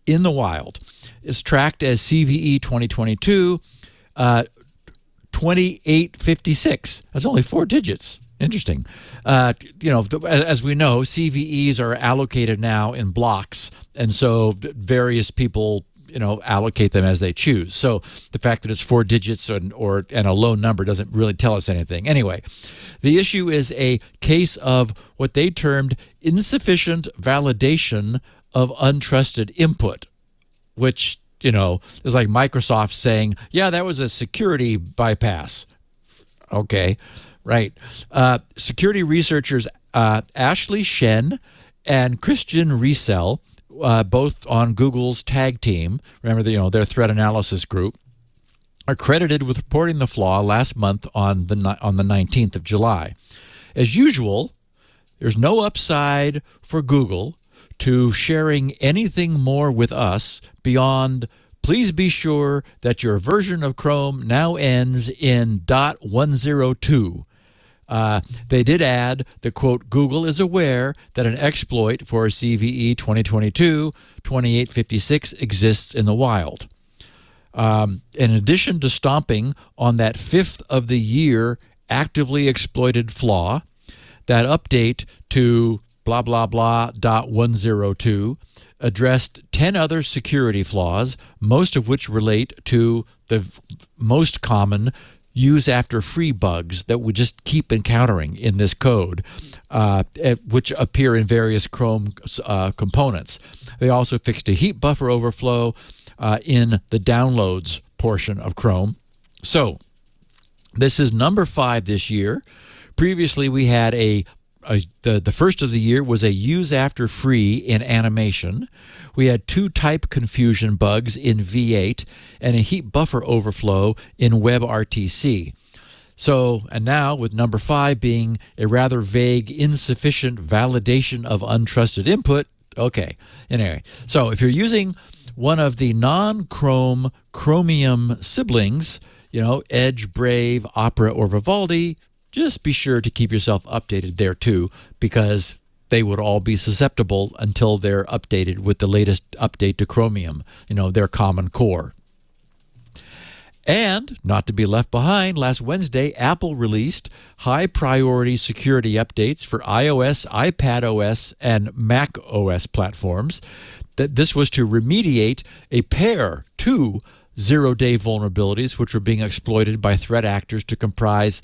in the wild. It's tracked as CVE 2022 2856. That's only 4 digits. Interesting. As we know, CVEs are allocated now in blocks, and so various people allocate them as they choose. So the fact that it's 4 digits and a low number doesn't really tell us anything. Anyway, the issue is a case of what they termed insufficient validation of untrusted input, which, is like Microsoft saying, yeah, that was a security bypass. Okay, right. Security researchers Ashley Shen and Christian Riesel, both on Google's tag team, remember their threat analysis group, are credited with reporting the flaw last month on the 19th of July. As usual, there's no upside for Google to sharing anything more with us beyond please be sure that your version of Chrome now ends in .102. They did add that, quote, Google is aware that an exploit for CVE 2022-2856 exists in the wild. In addition to stomping on that 5th of the year actively exploited flaw, that update to blah, blah, blah .102 addressed 10 other security flaws, most of which relate to the most common use after free bugs that we just keep encountering in this code, which appear in various Chrome components. They also fixed a heap buffer overflow in the downloads portion of Chrome. So this is number 5 this year. Previously, we had the first of the year was a use after free in animation. We had 2 type confusion bugs in V8 and a heap buffer overflow in WebRTC. So, and now with number 5 being a rather vague, insufficient validation of untrusted input. Okay, anyway. So if you're using one of the non-Chrome Chromium siblings, Edge, Brave, Opera, or Vivaldi, just be sure to keep yourself updated there too, because they would all be susceptible until they're updated with the latest update to Chromium, their common core. And, not to be left behind, last Wednesday, Apple released high-priority security updates for iOS, iPadOS, and macOS platforms. This was to remediate a pair, 2 zero-day vulnerabilities which were being exploited by threat actors to compromise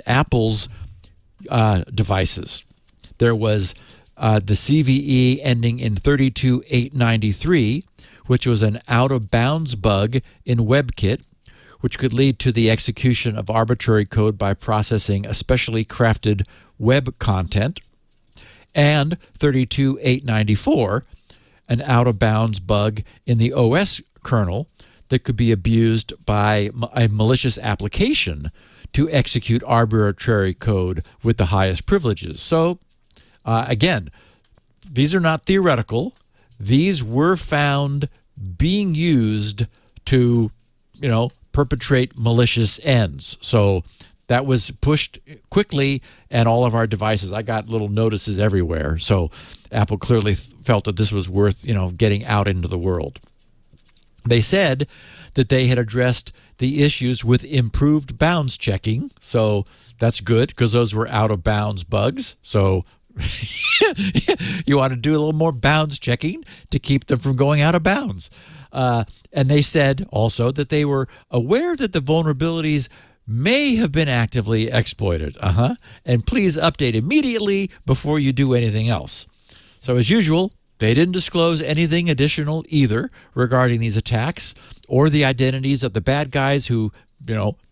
Apple's devices. There was the CVE ending in 32893, which was an out-of-bounds bug in WebKit, which could lead to the execution of arbitrary code by processing especially crafted web content, and 32894, an out-of-bounds bug in the OS kernel that could be abused by a malicious application to execute arbitrary code with the highest privileges. So, again, these are not theoretical. These were found being used to, perpetrate malicious ends. So that was pushed quickly, and all of our devices, I got little notices everywhere. So Apple clearly felt that this was worth, getting out into the world. They said that they had addressed the issues with improved bounds checking. So that's good because those were out-of-bounds bugs. So you want to do a little more bounds checking to keep them from going out of bounds. And they said also that they were aware that the vulnerabilities may have been actively exploited. And please update immediately before you do anything else. So as usual, they didn't disclose anything additional either regarding these attacks or the identities of the bad guys who,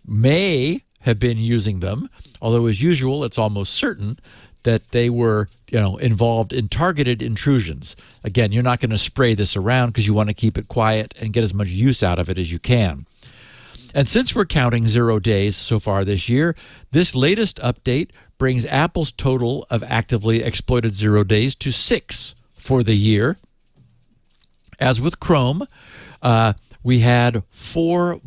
may have been using them. Although, as usual, it's almost certain that they were, involved in targeted intrusions. Again, you're not going to spray this around because you want to keep it quiet and get as much use out of it as you can. And since we're counting 0 days so far this year, this latest update brings Apple's total of actively exploited 0 days to 6 for the year. As with Chrome, we had 4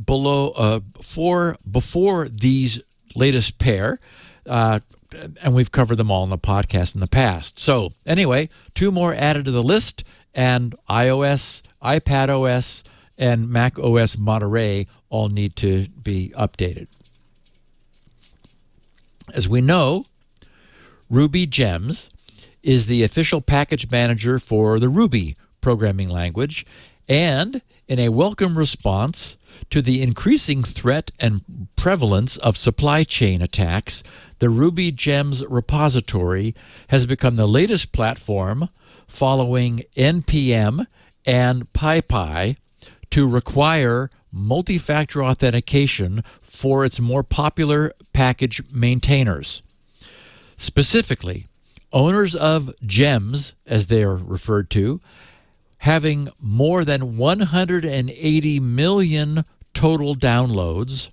before these latest pair, and we've covered them all in the podcast in the past. So anyway, 2 more added to the list, and iOS, iPadOS, and macOS Monterey all need to be updated. As we know, RubyGems is the official package manager for the Ruby programming language, and in a welcome response to the increasing threat and prevalence of supply chain attacks, the RubyGems repository has become the latest platform following NPM and PyPy to require multi-factor authentication for its more popular package maintainers. Specifically, owners of gems, as they are referred to, having more than 180 million total downloads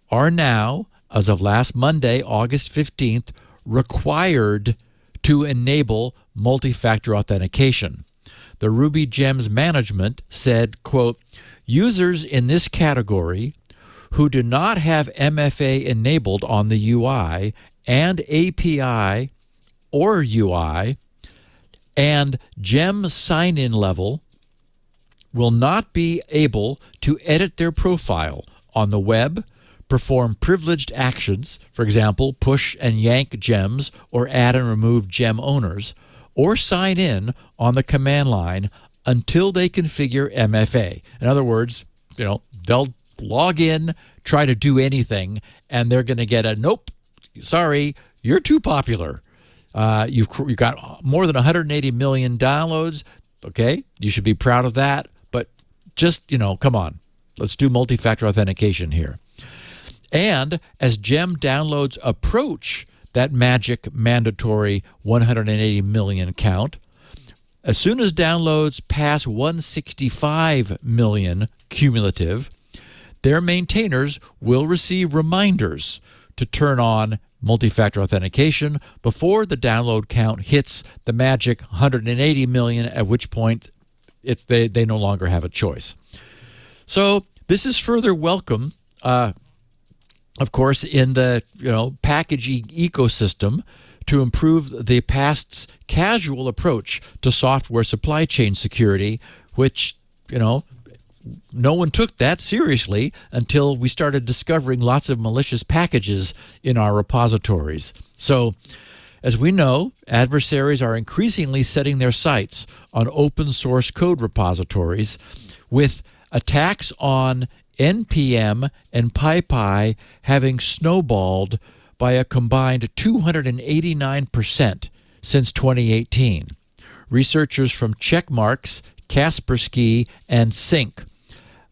are now, as of last Monday, August 15th, required to enable multi-factor authentication. The RubyGems management said, quote, users in this category who do not have MFA enabled on the UI and API or UI and gem sign-in level will not be able to edit their profile on the web, perform privileged actions, for example, push and yank gems or add and remove gem owners, or sign in on the command line until they configure MFA. In other words, they'll log in, try to do anything, and they're going to get a nope, sorry, you're too popular. You've got more than 180 million downloads. Okay, you should be proud of that, but just, come on. Let's do multi-factor authentication here. And as gem downloads approach that magic mandatory 180 million count, as soon as downloads pass 165 million cumulative, their maintainers will receive reminders to turn on multi-factor authentication before the download count hits the magic 180 million, at which point they no longer have a choice. So this is further welcome, of course, in the packaging ecosystem to improve the past's casual approach to software supply chain security, which no one took that seriously until we started discovering lots of malicious packages in our repositories. So, as we know, adversaries are increasingly setting their sights on open source code repositories, with attacks on NPM and PyPy having snowballed by a combined 289% since 2018. Researchers from Checkmarx, Kaspersky, and Sync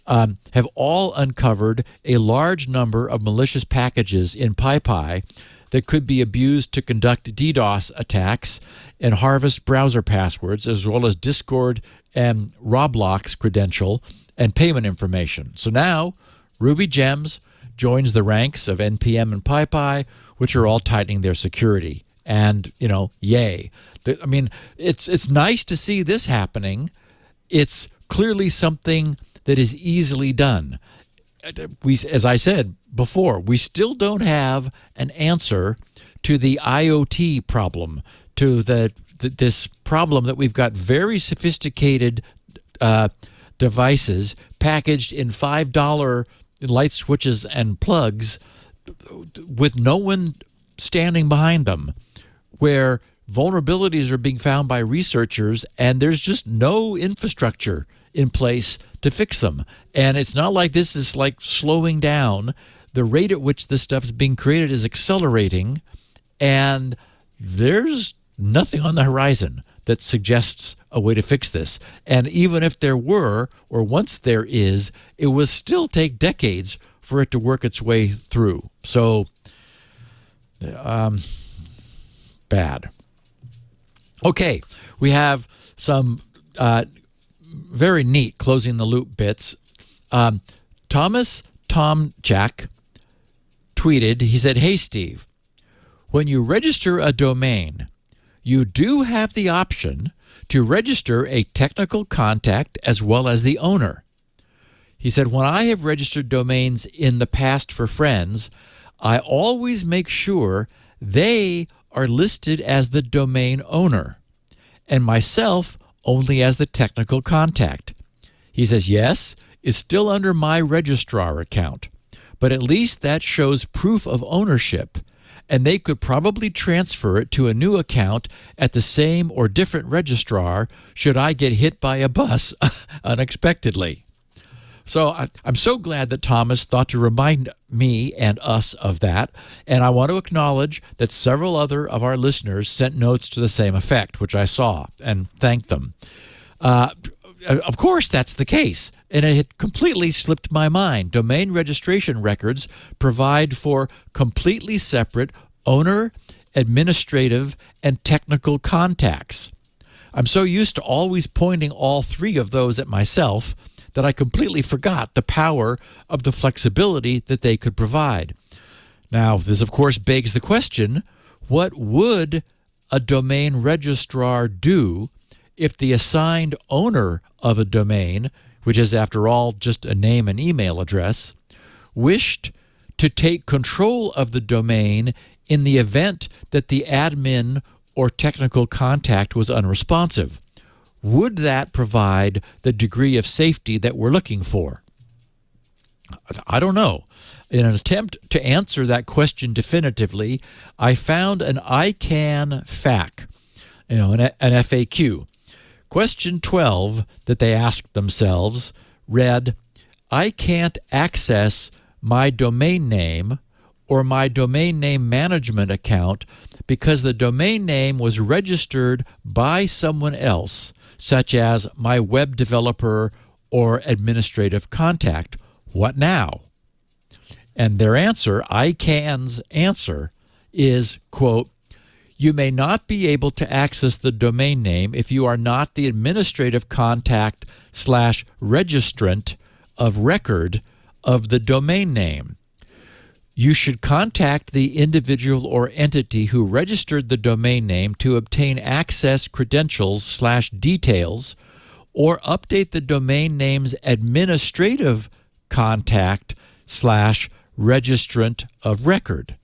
have all uncovered a large number of malicious packages in PyPy that could be abused to conduct DDoS attacks and harvest browser passwords, as well as Discord and Roblox credential and payment information. So now RubyGems joins the ranks of NPM and PyPy, which are all tightening their security. And, yay. It's nice to see this happening. It's clearly something that is easily done. As I said before, we still don't have an answer to the IoT problem, to this problem that we've got very sophisticated devices packaged in $5 light switches and plugs with no one standing behind them, where vulnerabilities are being found by researchers and there's just no infrastructure in place to fix them. And it's not like this is like slowing down. The rate at which this stuff is being created is accelerating, and there's nothing on the horizon that suggests a way to fix this. And even if there were, or once there is, it will still take decades for it to work its way through. So, bad. Okay, we have some very neat closing the loop bits. Thomas Tomchak tweeted, he said, "Hey Steve, when you register a domain, you do have the option to register a technical contact as well as the owner." He said, "When I have registered domains in the past for friends, I always make sure they are listed as the domain owner and myself only as the technical contact." He says, "Yes, it's still under my registrar account, but at least that shows proof of ownership, and they could probably transfer it to a new account at the same or different registrar should I get hit by a bus unexpectedly." So I'm so glad that Thomas thought to remind me and us of that, and I want to acknowledge that several other of our listeners sent notes to the same effect, which I saw, and thank them. Of course that's the case, and it had completely slipped my mind. Domain registration records provide for completely separate owner, administrative, and technical contacts. I'm so used to always pointing all three of those at myself that I completely forgot the power of the flexibility that they could provide. Now, this, of course, begs the question, what would a domain registrar do if the assigned owner of a domain, which is, after all, just a name and email address, wished to take control of the domain in the event that the admin or technical contact was unresponsive? Would that provide the degree of safety that we're looking for? I don't know. In an attempt to answer that question definitively, I found an ICANN FAQ, an FAQ. Question 12 that they asked themselves read, I can't access my domain name or my domain name management account because the domain name was registered by someone else, such as my web developer or administrative contact. What now? And their answer, ICANN's answer, is, quote, you may not be able to access the domain name if you are not the administrative contact / registrant of record of the domain name. You should contact the individual or entity who registered the domain name to obtain access credentials / details, or update the domain name's administrative contact / registrant of record.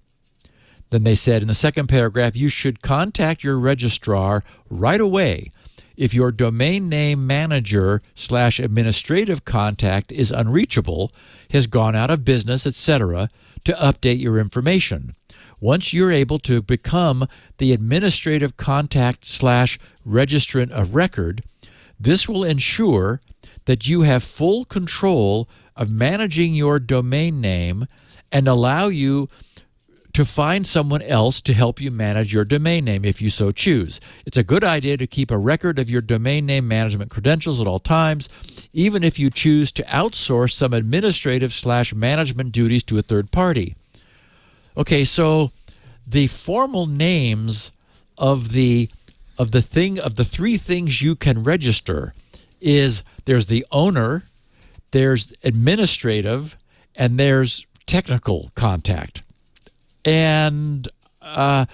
Then they said in the second paragraph, you should contact your registrar right away if your domain name manager / administrative contact is unreachable, has gone out of business, etc., to update your information. Once you're able to become the administrative contact / registrant of record, this will ensure that you have full control of managing your domain name and allow you to find someone else to help you manage your domain name if you so choose. It's a good idea to keep a record of your domain name management credentials at all times, even if you choose to outsource some administrative / management duties to a third party. Okay, so the formal names of the three things you can register is there's the owner, there's administrative, and there's technical contact. And, in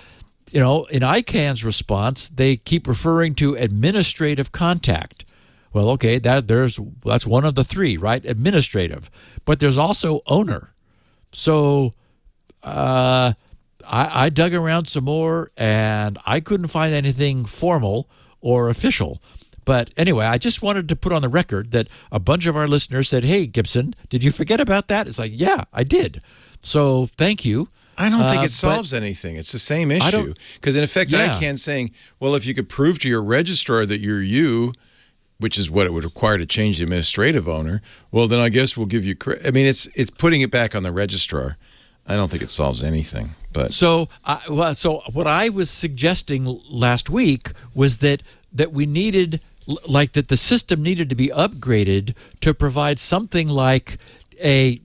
ICANN's response, they keep referring to administrative contact. Well, okay, that's one of the three, right? Administrative. But there's also owner. So I dug around some more, and I couldn't find anything formal or official. But anyway, I just wanted to put on the record that a bunch of our listeners said, hey, Gibson, did you forget about that? It's like, yeah, I did. So thank you. I don't think it solves anything. It's the same issue. Because in effect, ICANN's saying, well, if you could prove to your registrar that you're you, which is what it would require to change the administrative owner, well, then I guess we'll give you credit. I mean, it's putting it back on the registrar. I don't think it solves anything. But so what I was suggesting last week was that we needed, like, that the system needed to be upgraded to provide something like a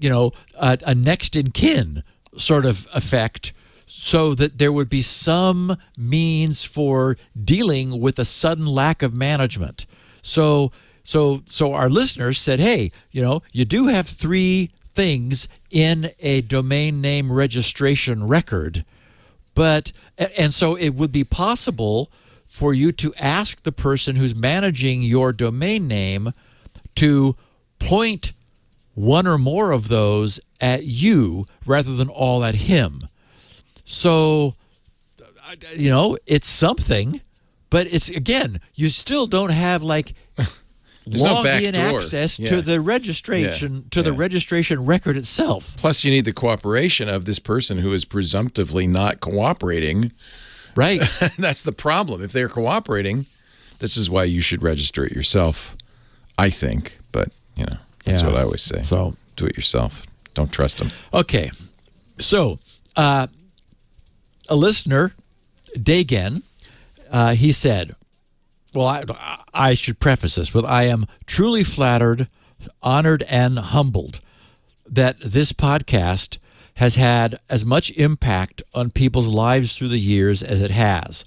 next in kin sort of effect, so that there would be some means for dealing with a sudden lack of management. So our listeners said, hey, you do have three things in a domain name registration record, and so it would be possible for you to ask the person who's managing your domain name to point one or more of those at you rather than all at him. So, it's something, but it's, again, you still don't have like login access to the registration the registration record itself. Plus, you need the cooperation of this person who is presumptively not cooperating. Right. That's the problem. If they're cooperating, this is why you should register it yourself, I think. But, that's what I always say. So do it yourself. Don't trust them. Okay. So a listener, Dagen, he said, well, I should preface this with, I am truly flattered, honored, and humbled that this podcast has had as much impact on people's lives through the years as it has.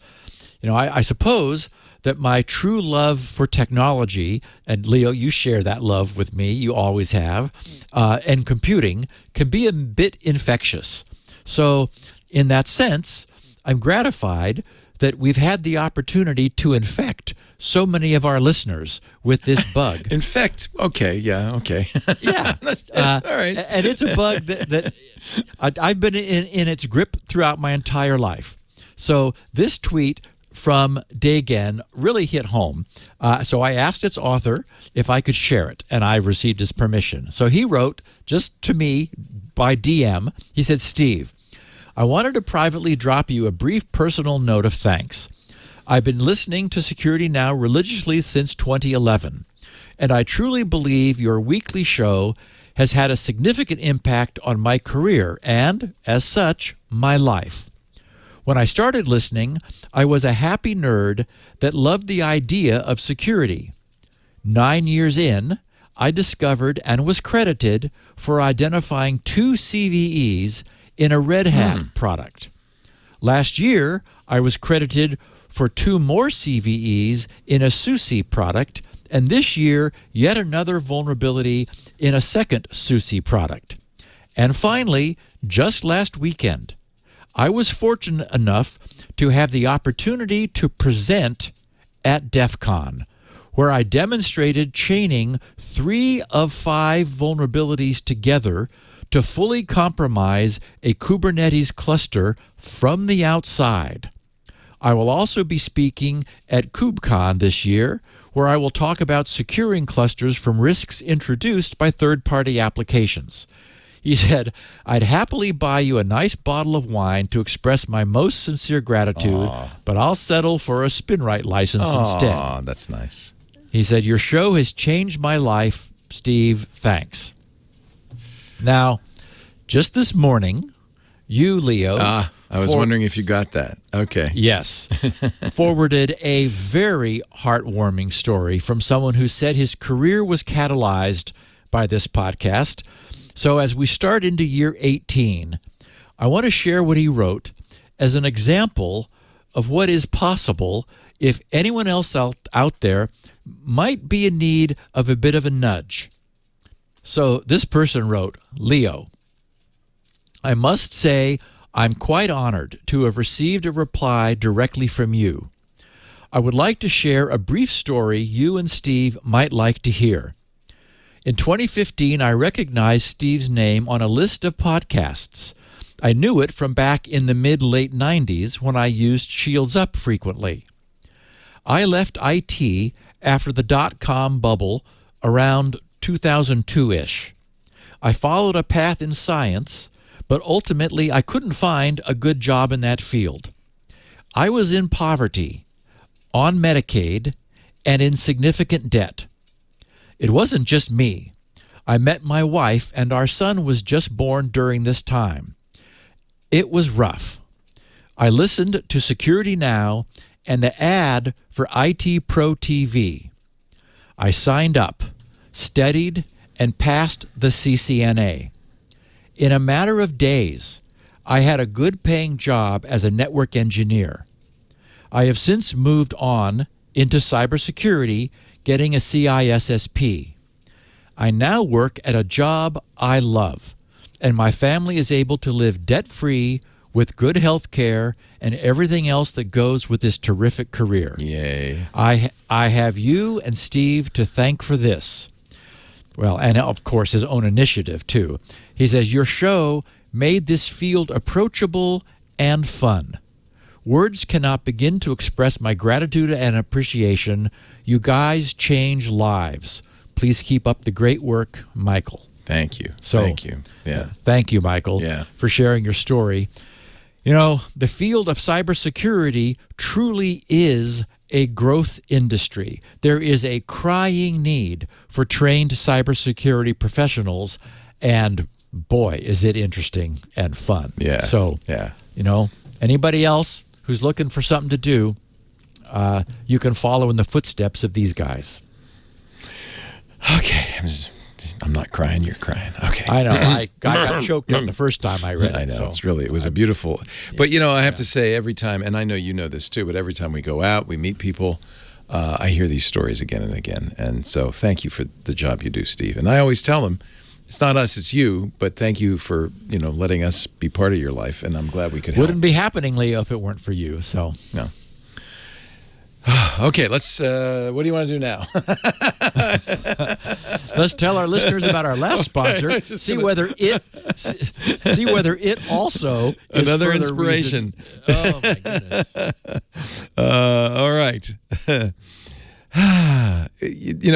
I suppose that my true love for technology, and Leo, you share that love with me, you always have, and computing can be a bit infectious. So in that sense, I'm gratified that we've had the opportunity to infect so many of our listeners with this bug. Infect. Okay. Yeah. Okay. Yeah. All right. And it's a bug that I've been in its grip throughout my entire life. So this tweet from Dagen really hit home. So I asked its author if I could share it, and I received his permission. So he wrote just to me by DM. He said, Steve, I wanted to privately drop you a brief personal note of thanks. I've been listening to Security Now religiously since 2011, and I truly believe your weekly show has had a significant impact on my career and, as such, my life. When I started listening, I was a happy nerd that loved the idea of security. 9 years in, I discovered and was credited for identifying 2 CVEs in a Red Hat product. Last year, I was credited for 2 more CVEs in a SoC product, and this year, yet another vulnerability in a second SoC product. And finally, just last weekend, I was fortunate enough to have the opportunity to present at DEF CON, where I demonstrated chaining 3 of 5 vulnerabilities together to fully compromise a Kubernetes cluster from the outside. I will also be speaking at KubeCon this year, where I will talk about securing clusters from risks introduced by third-party applications. He said, I'd happily buy you a nice bottle of wine to express my most sincere gratitude, but I'll settle for a SpinRite license instead. Oh, that's nice. He said, your show has changed my life. Steve, thanks. Now, just this morning, you, Leo... I was wondering if you got that. Okay. Yes. Forwarded a very heartwarming story from someone who said his career was catalyzed by this podcast. So as we start into year 18, I want to share what he wrote as an example of what is possible if anyone else out there might be in need of a bit of a nudge. So this person wrote, Leo, I must say I'm quite honored to have received a reply directly from you. I would like to share a brief story you and Steve might like to hear. In 2015, I recognized Steve's name on a list of podcasts. I knew it from back in the mid-late 90s when I used Shields Up frequently. I left IT after the dot-com bubble around 2002-ish. I followed a path in science, but ultimately I couldn't find a good job in that field. I was in poverty, on Medicaid, and in significant debt. It wasn't just me. I met my wife, and our son was just born during this time. It was rough. I listened to Security Now and the ad for IT Pro TV. I signed up, studied, and passed the CCNA. In a matter of days, I had a good-paying job as a network engineer. I have since moved on into cybersecurity, getting a CISSP. I now work at a job I love, and my family is able to live debt-free with good health care and everything else that goes with this terrific career. Yay. I have you and Steve to thank for this. Well, and of course his own initiative, too. He says, your show made this field approachable and fun. Words cannot begin to express my gratitude and appreciation. You guys change lives. Please keep up the great work, Michael. Thank you. So, thank you. Yeah. Thank you, Michael, Yeah. for sharing your story. You know, the field of cybersecurity truly is a growth industry. There is a crying need for trained cybersecurity professionals, and boy, is it interesting and fun. Yeah. So, yeah. you know, anybody else who's looking for something to do, you can follow in the footsteps of these guys. Okay. I'm not crying. You're crying. Okay. I know. I got choked up the first time I read it. I know. So. It was a beautiful. But, you know, I have to say every time, and I know you know this too, but every time we go out, we meet people, I hear these stories again and again. And so thank you for the job you do, Steve. And I always tell them, it's not us, it's you, but thank you for, letting us be part of your life, and I'm glad we could help. Wouldn't be happening, Leo, if it weren't for you, so. No. Okay, let's, what do you want to do now? Let's tell our listeners about our last sponsor, see whether it also is another further inspiration. Reason. Oh, my goodness. All right.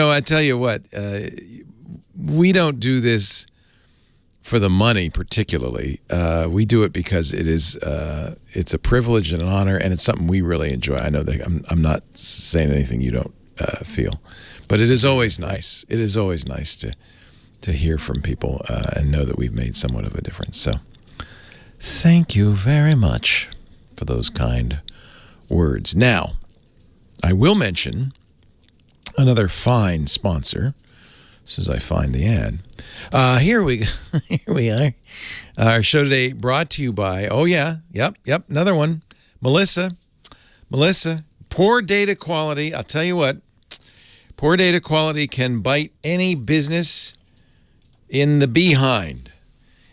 I tell you what, we don't do this for the money particularly. We do it because it's a privilege and an honor, and it's something we really enjoy. I know that I'm not saying anything you don't feel, but it is always nice. It is always nice to hear from people and know that we've made somewhat of a difference. So thank you very much for those kind words. Now, I will mention another fine sponsor as soon as I find the ad. Here we are. Our show today brought to you by, another one, Melissa. Melissa, poor data quality. I'll tell you what, poor data quality can bite any business in the behind.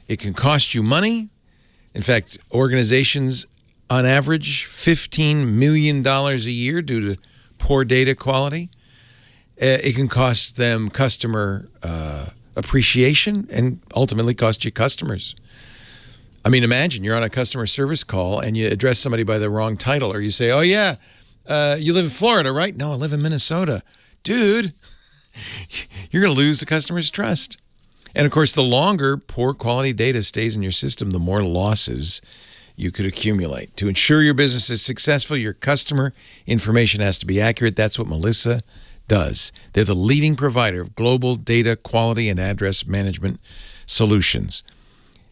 It can cost you money. In fact, organizations on average $15 million a year due to poor data quality. It can cost them customer appreciation and ultimately cost you customers. I mean, imagine you're on a customer service call and you address somebody by the wrong title, or you say, oh, yeah, you live in Florida, right? No, I live in Minnesota. Dude, you're going to lose the customer's trust. And, of course, the longer poor quality data stays in your system, the more losses you could accumulate. To ensure your business is successful, your customer information has to be accurate. That's what Melissa does. They're the leading provider of global data quality and address management solutions.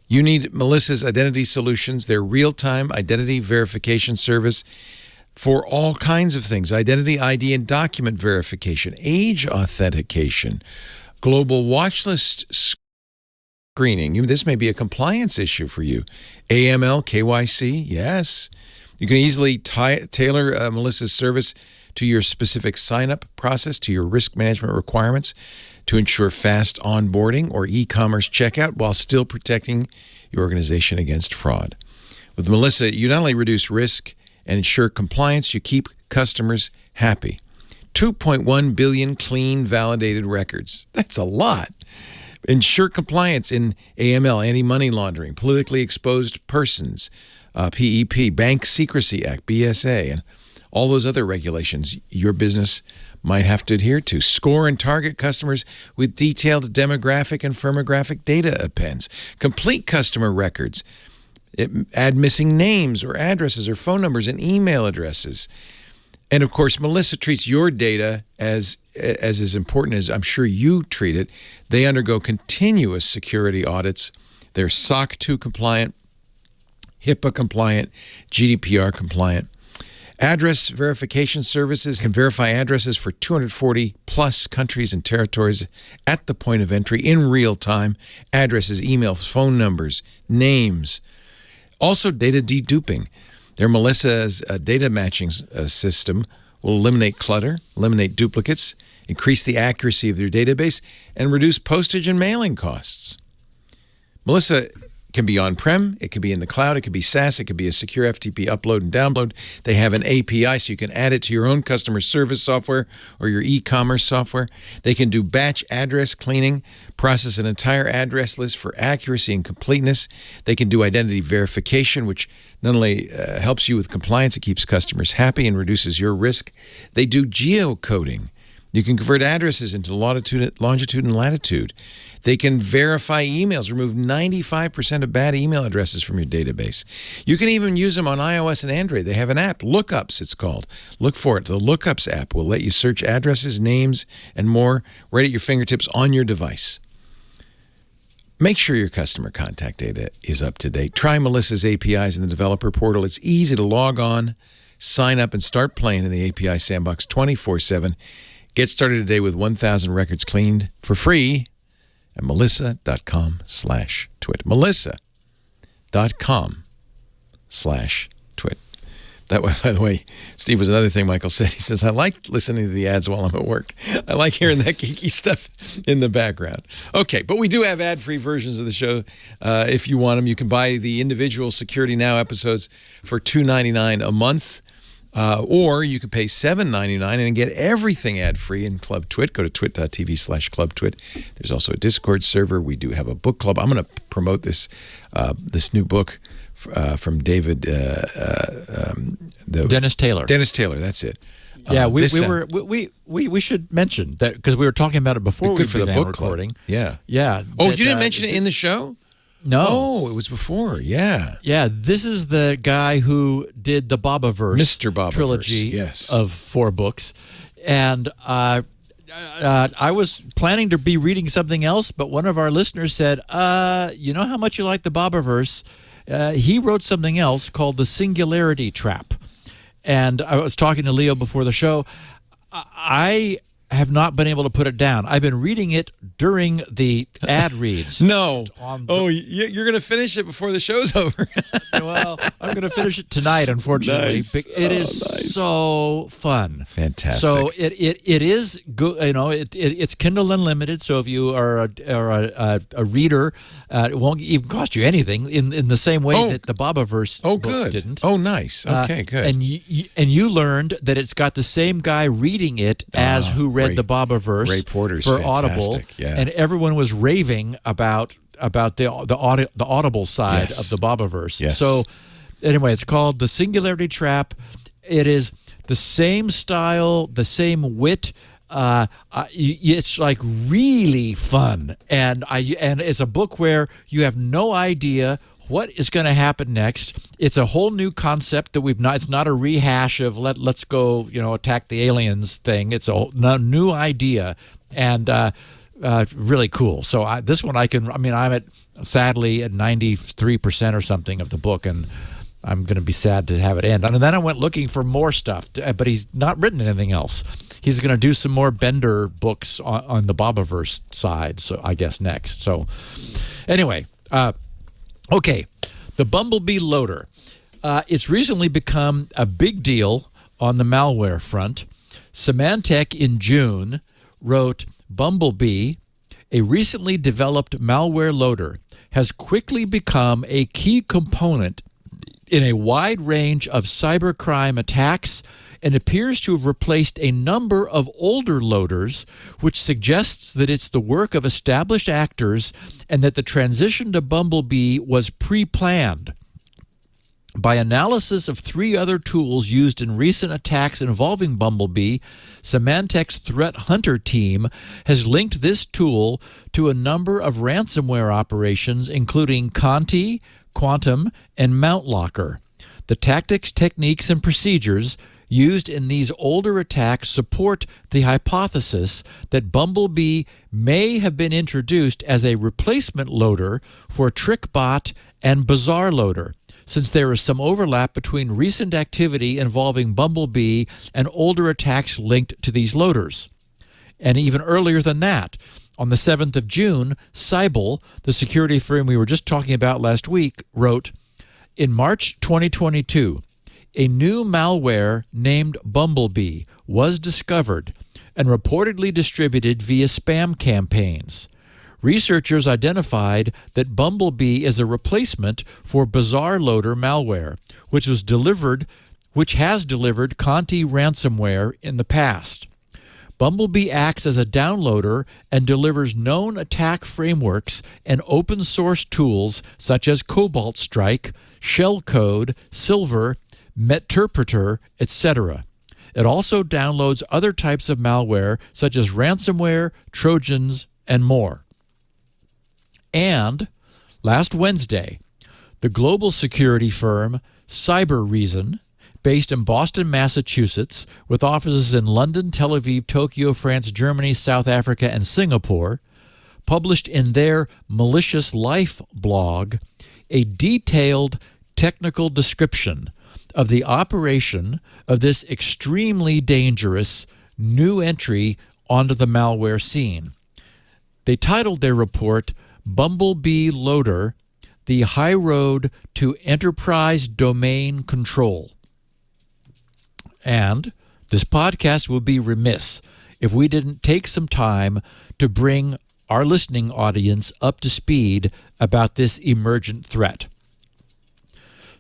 You need Melissa's identity solutions, their real-time identity verification service for all kinds of things: identity ID and document verification, age authentication, global watch list screening. This may be a compliance issue for you. AML, KYC, yes. You can easily tailor Melissa's service to your specific sign-up process, to your risk management requirements, to ensure fast onboarding or e-commerce checkout while still protecting your organization against fraud. With Melissa, you not only reduce risk and ensure compliance, you keep customers happy. 2.1 billion clean, validated records. That's a lot. Ensure compliance in AML, anti-money laundering, politically exposed persons, PEP, Bank Secrecy Act, BSA, and all those other regulations your business might have to adhere to. Score and target customers with detailed demographic and firmographic data appends. Complete customer records. Add missing names or addresses or phone numbers and email addresses. And, of course, Melissa treats your data as important as I'm sure you treat it. They undergo continuous security audits. They're SOC 2 compliant, HIPAA compliant, GDPR compliant. Address verification services can verify addresses for 240 plus countries and territories at the point of entry in real time. Addresses, emails, phone numbers, names. Also data deduping. Their Melissa's data matching system will eliminate clutter, eliminate duplicates, increase the accuracy of their database, and reduce postage and mailing costs. Melissa can be on-prem, it could be in the cloud, it could be SaaS, it could be a secure FTP upload and download. They have an API so you can add it to your own customer service software or your e-commerce software. They can do batch address cleaning, process an entire address list for accuracy and completeness. They can do identity verification, which not only helps you with compliance, it keeps customers happy and reduces your risk. They do geocoding. You can convert addresses into longitude and latitude. They can verify emails, remove 95% of bad email addresses from your database. You can even use them on iOS and Android. They have an app, Lookups it's called. Look for it. The Lookups app will let you search addresses, names, and more right at your fingertips on your device. Make sure your customer contact data is up to date. Try Melissa's APIs in the developer portal. It's easy to log on, sign up, and start playing in the API sandbox 24/7. Get started today with 1,000 records cleaned for free at melissa.com/twit. melissa.com/twit. That, by the way, Steve, was another thing Michael said. He says, I like listening to the ads while I'm at work. I like hearing that geeky stuff in the background. Okay, but we do have ad-free versions of the show. If you want them, you can buy the individual Security Now episodes for $2.99 a month. Or you can pay $7.99 and get everything ad-free in Club Twit. Go to twit.tv/clubtwit. There's also a Discord server. We do have a book club. I'm going to promote this new book from David Dennis Taylor. Dennis Taylor, that's it. Yeah, we should mention that because we were talking about it before we began recording. Club. Yeah. Yeah. Oh, you didn't mention it in the show? No. Oh, it was before. Yeah. Yeah, this is the guy who did the Bobaverse Mr. Bobaverse, trilogy yes. of 4 books. And I was planning to be reading something else, but one of our listeners said, you know how much you like the Bobaverse? He wrote something else called The Singularity Trap. And I was talking to Leo before the show. I have not been able to put it down. I've been reading it during the ad reads. No. You're going to finish it before the show's over. Well, I'm going to finish it tonight, unfortunately. Nice. It is so fun. Fantastic. So it is good. You know, it's Kindle Unlimited. So if you are a reader, it won't even cost you anything. In the same way that the Bobaverse books didn't. Oh, nice. Okay, good. And you learned that it's got the same guy reading it as who read the Bobaverse Ray Porter's for fantastic. Audible, yeah. and everyone was raving about the Audible side of the Bobaverse. Yes. So anyway, it's called The Singularity Trap. It is the same style, the same wit. It's like really fun, and it's a book where you have no idea what is going to happen next. It's a whole new concept that it's not a rehash of let's go, attack the aliens thing. It's a new idea, and really cool. So this one I'm sadly at 93% or something of the book, and I'm going to be sad to have it end. And then I went looking for more stuff, but he's not written anything else. He's going to do some more Bender books on the Bobaverse side, so I guess next. So anyway, okay, the Bumblebee Loader. It's recently become a big deal on the malware front. Symantec in June wrote, Bumblebee, a recently developed malware loader, has quickly become a key component in a wide range of cybercrime attacks and appears to have replaced a number of older loaders, which suggests that it's the work of established actors and that the transition to Bumblebee was pre-planned. By analysis of 3 other tools used in recent attacks involving Bumblebee, Symantec's Threat Hunter team has linked this tool to a number of ransomware operations, including Conti, Quantum, and Mount Locker. The tactics, techniques, and procedures used in these older attacks support the hypothesis that Bumblebee may have been introduced as a replacement loader for TrickBot and Bazaar Loader, since there is some overlap between recent activity involving Bumblebee and older attacks linked to these loaders. And even earlier than that, on the 7th of June, Cyble, the security firm we were just talking about last week, wrote, in March 2022, a new malware named Bumblebee was discovered and reportedly distributed via spam campaigns. Researchers identified that Bumblebee is a replacement for Bazaar Loader malware, which has delivered Conti ransomware in the past. Bumblebee acts as a downloader and delivers known attack frameworks and open source tools such as Cobalt Strike, Shellcode, Silver, Meterpreter, etc. It also downloads other types of malware such as ransomware, Trojans, and more. And last Wednesday, the global security firm CyberReason, based in Boston, Massachusetts, with offices in London, Tel Aviv, Tokyo, France, Germany, South Africa, and Singapore, published in their Malicious Life blog a detailed technical description of the operation of this extremely dangerous new entry onto the malware scene. They titled their report, Bumblebee Loader, the High Road to Enterprise Domain Control. And this podcast would be remiss if we didn't take some time to bring our listening audience up to speed about this emergent threat.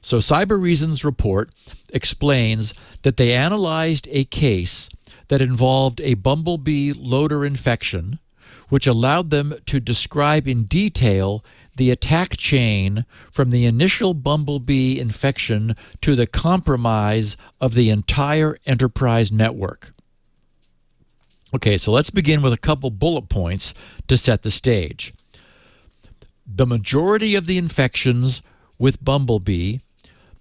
So Cyber Reason's report explains that they analyzed a case that involved a Bumblebee Loader infection, which allowed them to describe in detail the attack chain from the initial Bumblebee infection to the compromise of the entire enterprise network. Okay, so let's begin with a couple bullet points to set the stage. The majority of the infections with Bumblebee,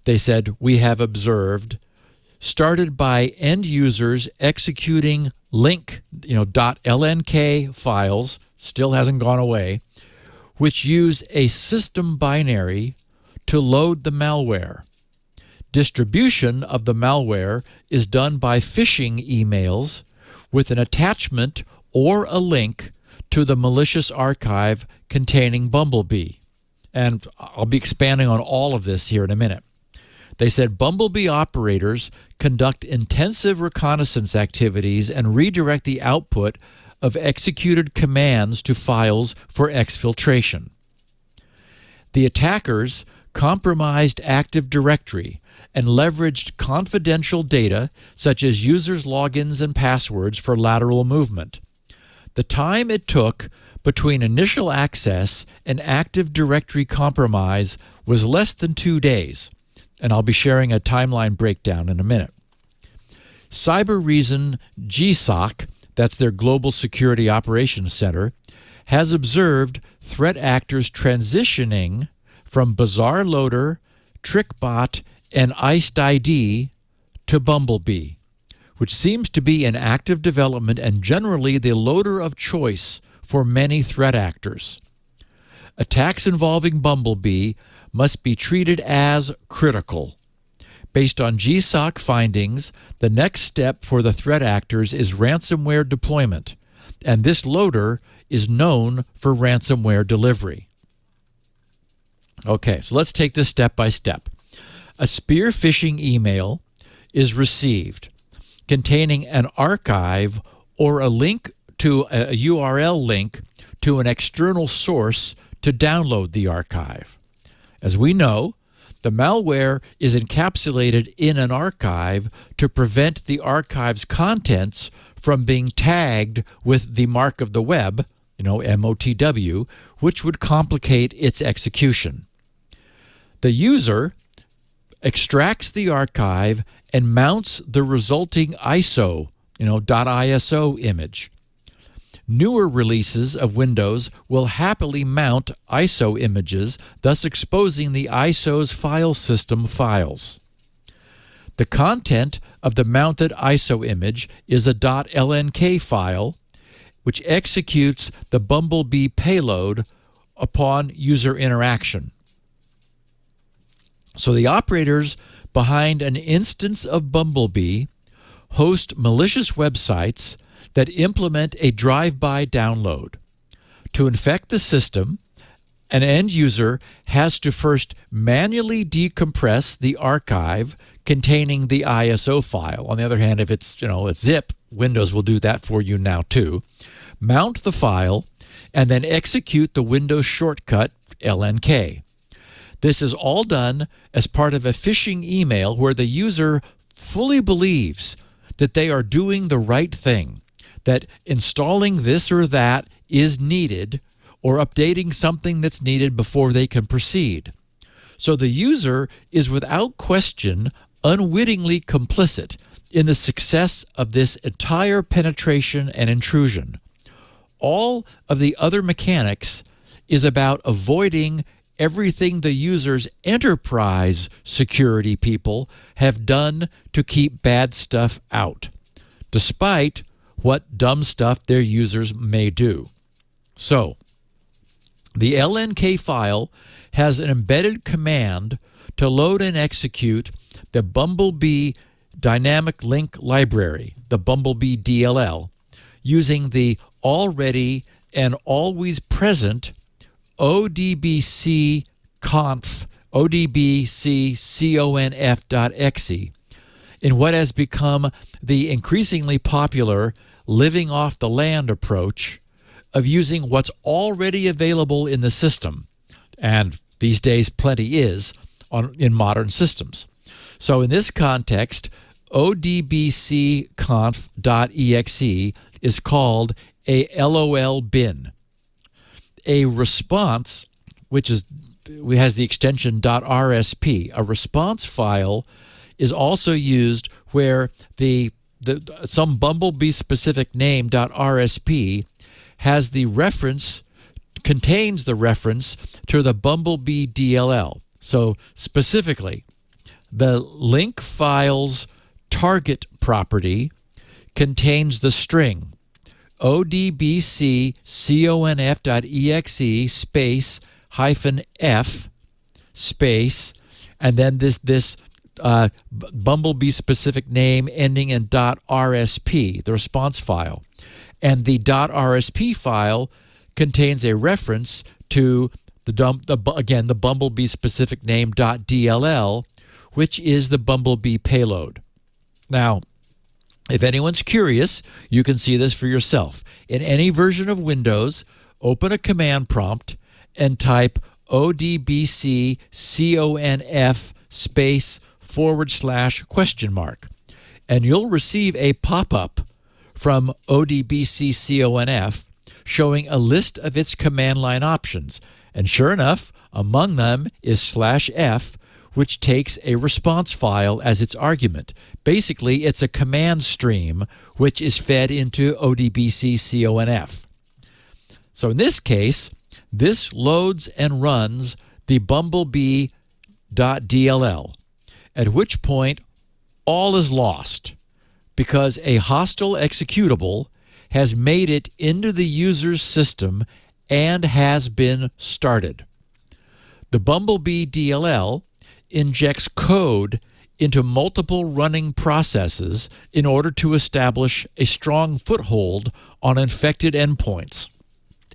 they said, we have observed, started by end users executing link, .lnk files, still hasn't gone away, which use a system binary to load the malware. Distribution of the malware is done by phishing emails with an attachment or a link to the malicious archive containing Bumblebee. And I'll be expanding on all of this here in a minute. They said Bumblebee operators conduct intensive reconnaissance activities and redirect the output of executed commands to files for exfiltration. The attackers compromised Active Directory and leveraged confidential data such as users' logins and passwords for lateral movement. The time it took between initial access and Active Directory compromise was less than 2 days. And I'll be sharing a timeline breakdown in a minute. Cyber Reason GSOC, that's their Global Security Operations Center, has observed threat actors transitioning from Bazaar Loader, TrickBot, and Iced ID to Bumblebee, which seems to be in active development and generally the loader of choice for many threat actors. Attacks involving Bumblebee must be treated as critical. Based on GSOC findings, the next step for the threat actors is ransomware deployment, and this loader is known for ransomware delivery. Okay, so let's take this step by step. A spear phishing email is received containing an archive or a link to a URL link to an external source to download the archive. As we know, the malware is encapsulated in an archive to prevent the archive's contents from being tagged with the mark of the web, MOTW, which would complicate its execution. The user extracts the archive and mounts the resulting ISO, .ISO image. Newer releases of Windows will happily mount ISO images, thus exposing the ISO's file system files. The content of the mounted ISO image is a .lnk file, which executes the Bumblebee payload upon user interaction. So the operators behind an instance of Bumblebee host malicious websites that implement a drive-by download. To infect the system, an end user has to first manually decompress the archive containing the ISO file. On the other hand, if it's zip, Windows will do that for you now too. Mount the file and then execute the Windows shortcut LNK. This is all done as part of a phishing email where the user fully believes that they are doing the right thing, that installing this or that is needed, or updating something that's needed before they can proceed. So the user is without question unwittingly complicit in the success of this entire penetration and intrusion. All of the other mechanics is about avoiding everything the user's enterprise security people have done to keep bad stuff out, despite what dumb stuff their users may do. So, the LNK file has an embedded command to load and execute the Bumblebee Dynamic Link Library, the Bumblebee DLL, using the already and always present odbcconf, odbcconf.exe, in what has become the increasingly popular living off the land approach of using what's already available in the system, and these days plenty is, in modern systems. So in this context, odbcconf.exe is called a LOL bin. A response, which has the extension .rsp, a response file is also used where some Bumblebee specific name .rsp contains the reference to the Bumblebee DLL. So specifically, the link file's target property contains the string odbcconf.exe space -f space, and then this Bumblebee specific name ending in .rsp, the response file. And the .rsp file contains a reference to the Bumblebee specific name .dll, which is the Bumblebee payload. Now, if anyone's curious, you can see this for yourself. In any version of Windows, open a command prompt and type odbcconf space /?, and you'll receive a pop-up from odbcconf showing a list of its command line options. And sure enough, among them is /f, which takes a response file as its argument. Basically, it's a command stream which is fed into odbcconf. So in this case, this loads and runs the bumblebee.dll, at which point all is lost because a hostile executable has made it into the user's system and has been started. The Bumblebee DLL injects code into multiple running processes in order to establish a strong foothold on infected endpoints.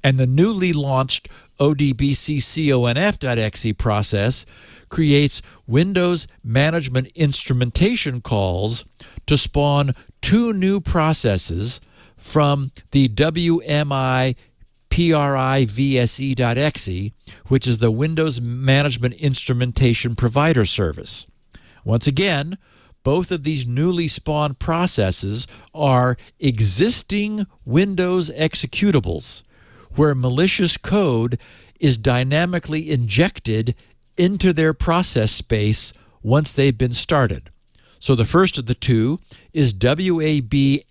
And the newly launched odbcconf.exe process creates Windows management instrumentation calls to spawn two new processes from the WMI privse.exe, which is the Windows Management Instrumentation Provider Service. Once again, both of these newly spawned processes are existing Windows executables where malicious code is dynamically injected into their process space once they've been started. So the first of the two is wabmig.exe.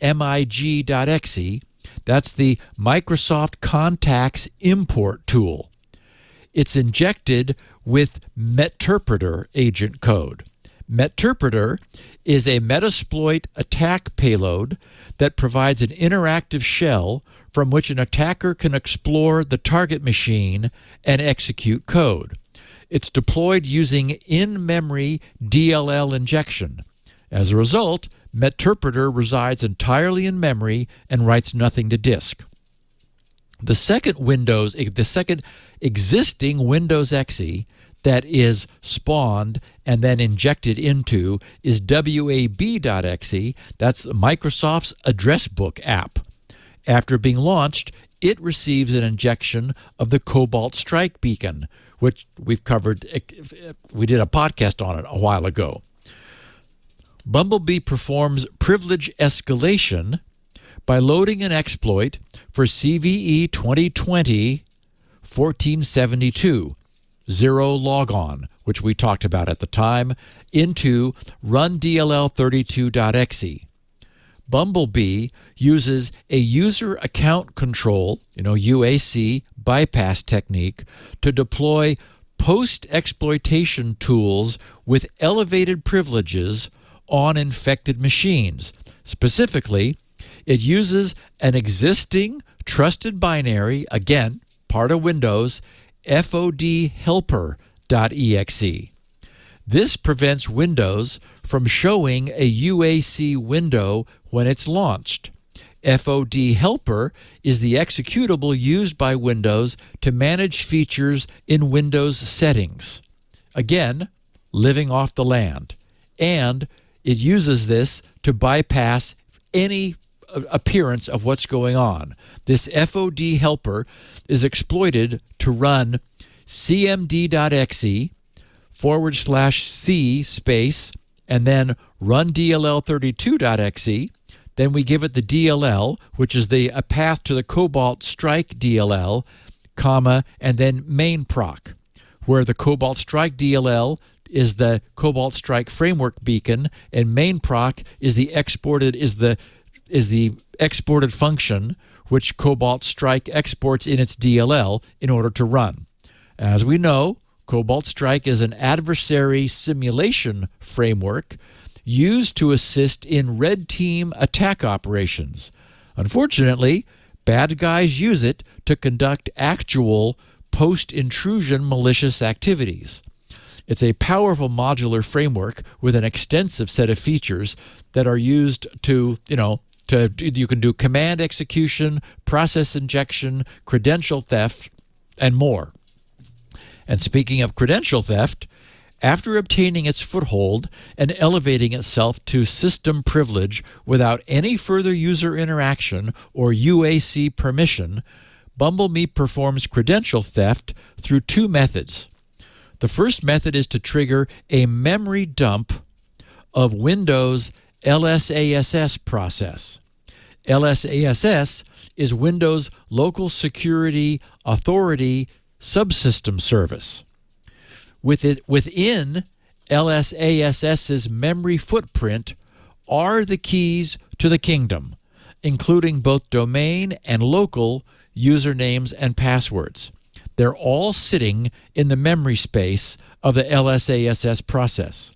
That's the Microsoft Contacts import tool. It's injected with Meterpreter agent code. Meterpreter is a Metasploit attack payload that provides an interactive shell from which an attacker can explore the target machine and execute code. It's deployed using in-memory DLL injection. As a result, Meterpreter resides entirely in memory and writes nothing to disk. The second existing Windows exe that is spawned and then injected into is wab.exe. That's Microsoft's address book app. After being launched, it receives an injection of the Cobalt Strike beacon, which we've covered. We did a podcast on it a while ago. Bumblebee performs privilege escalation by loading an exploit for CVE 2020-1472, zero logon, which we talked about at the time, into rundll32.exe. Bumblebee uses a user account control, UAC bypass technique to deploy post-exploitation tools with elevated privileges on infected machines. Specifically, it uses an existing trusted binary, again, part of Windows, fodhelper.exe. This prevents Windows from showing a UAC window when it's launched. fodhelper is the executable used by Windows to manage features in Windows settings. Again, living off the land. And it uses this to bypass any appearance of what's going on. This FOD helper is exploited to run cmd.exe /c space and then run DLL32.exe. Then we give it the DLL, which is a path to the Cobalt Strike DLL, comma, and then main proc, where the Cobalt Strike DLL is the Cobalt Strike framework beacon, and main proc is the exported function which Cobalt Strike exports in its DLL in order to run. As we know, Cobalt Strike is an adversary simulation framework used to assist in red team attack operations. Unfortunately, bad guys use it to conduct actual post-intrusion malicious activities. It's a powerful modular framework with an extensive set of features that are used to, you can do command execution, process injection, credential theft, and more. And speaking of credential theft, after obtaining its foothold and elevating itself to system privilege without any further user interaction or UAC permission, Bumblebee performs credential theft through two methods. The first method is to trigger a memory dump of Windows LSASS process. LSASS is Windows Local Security Authority Subsystem Service. Within LSASS's memory footprint are the keys to the kingdom, including both domain and local usernames and passwords. They're all sitting in the memory space of the LSASS process.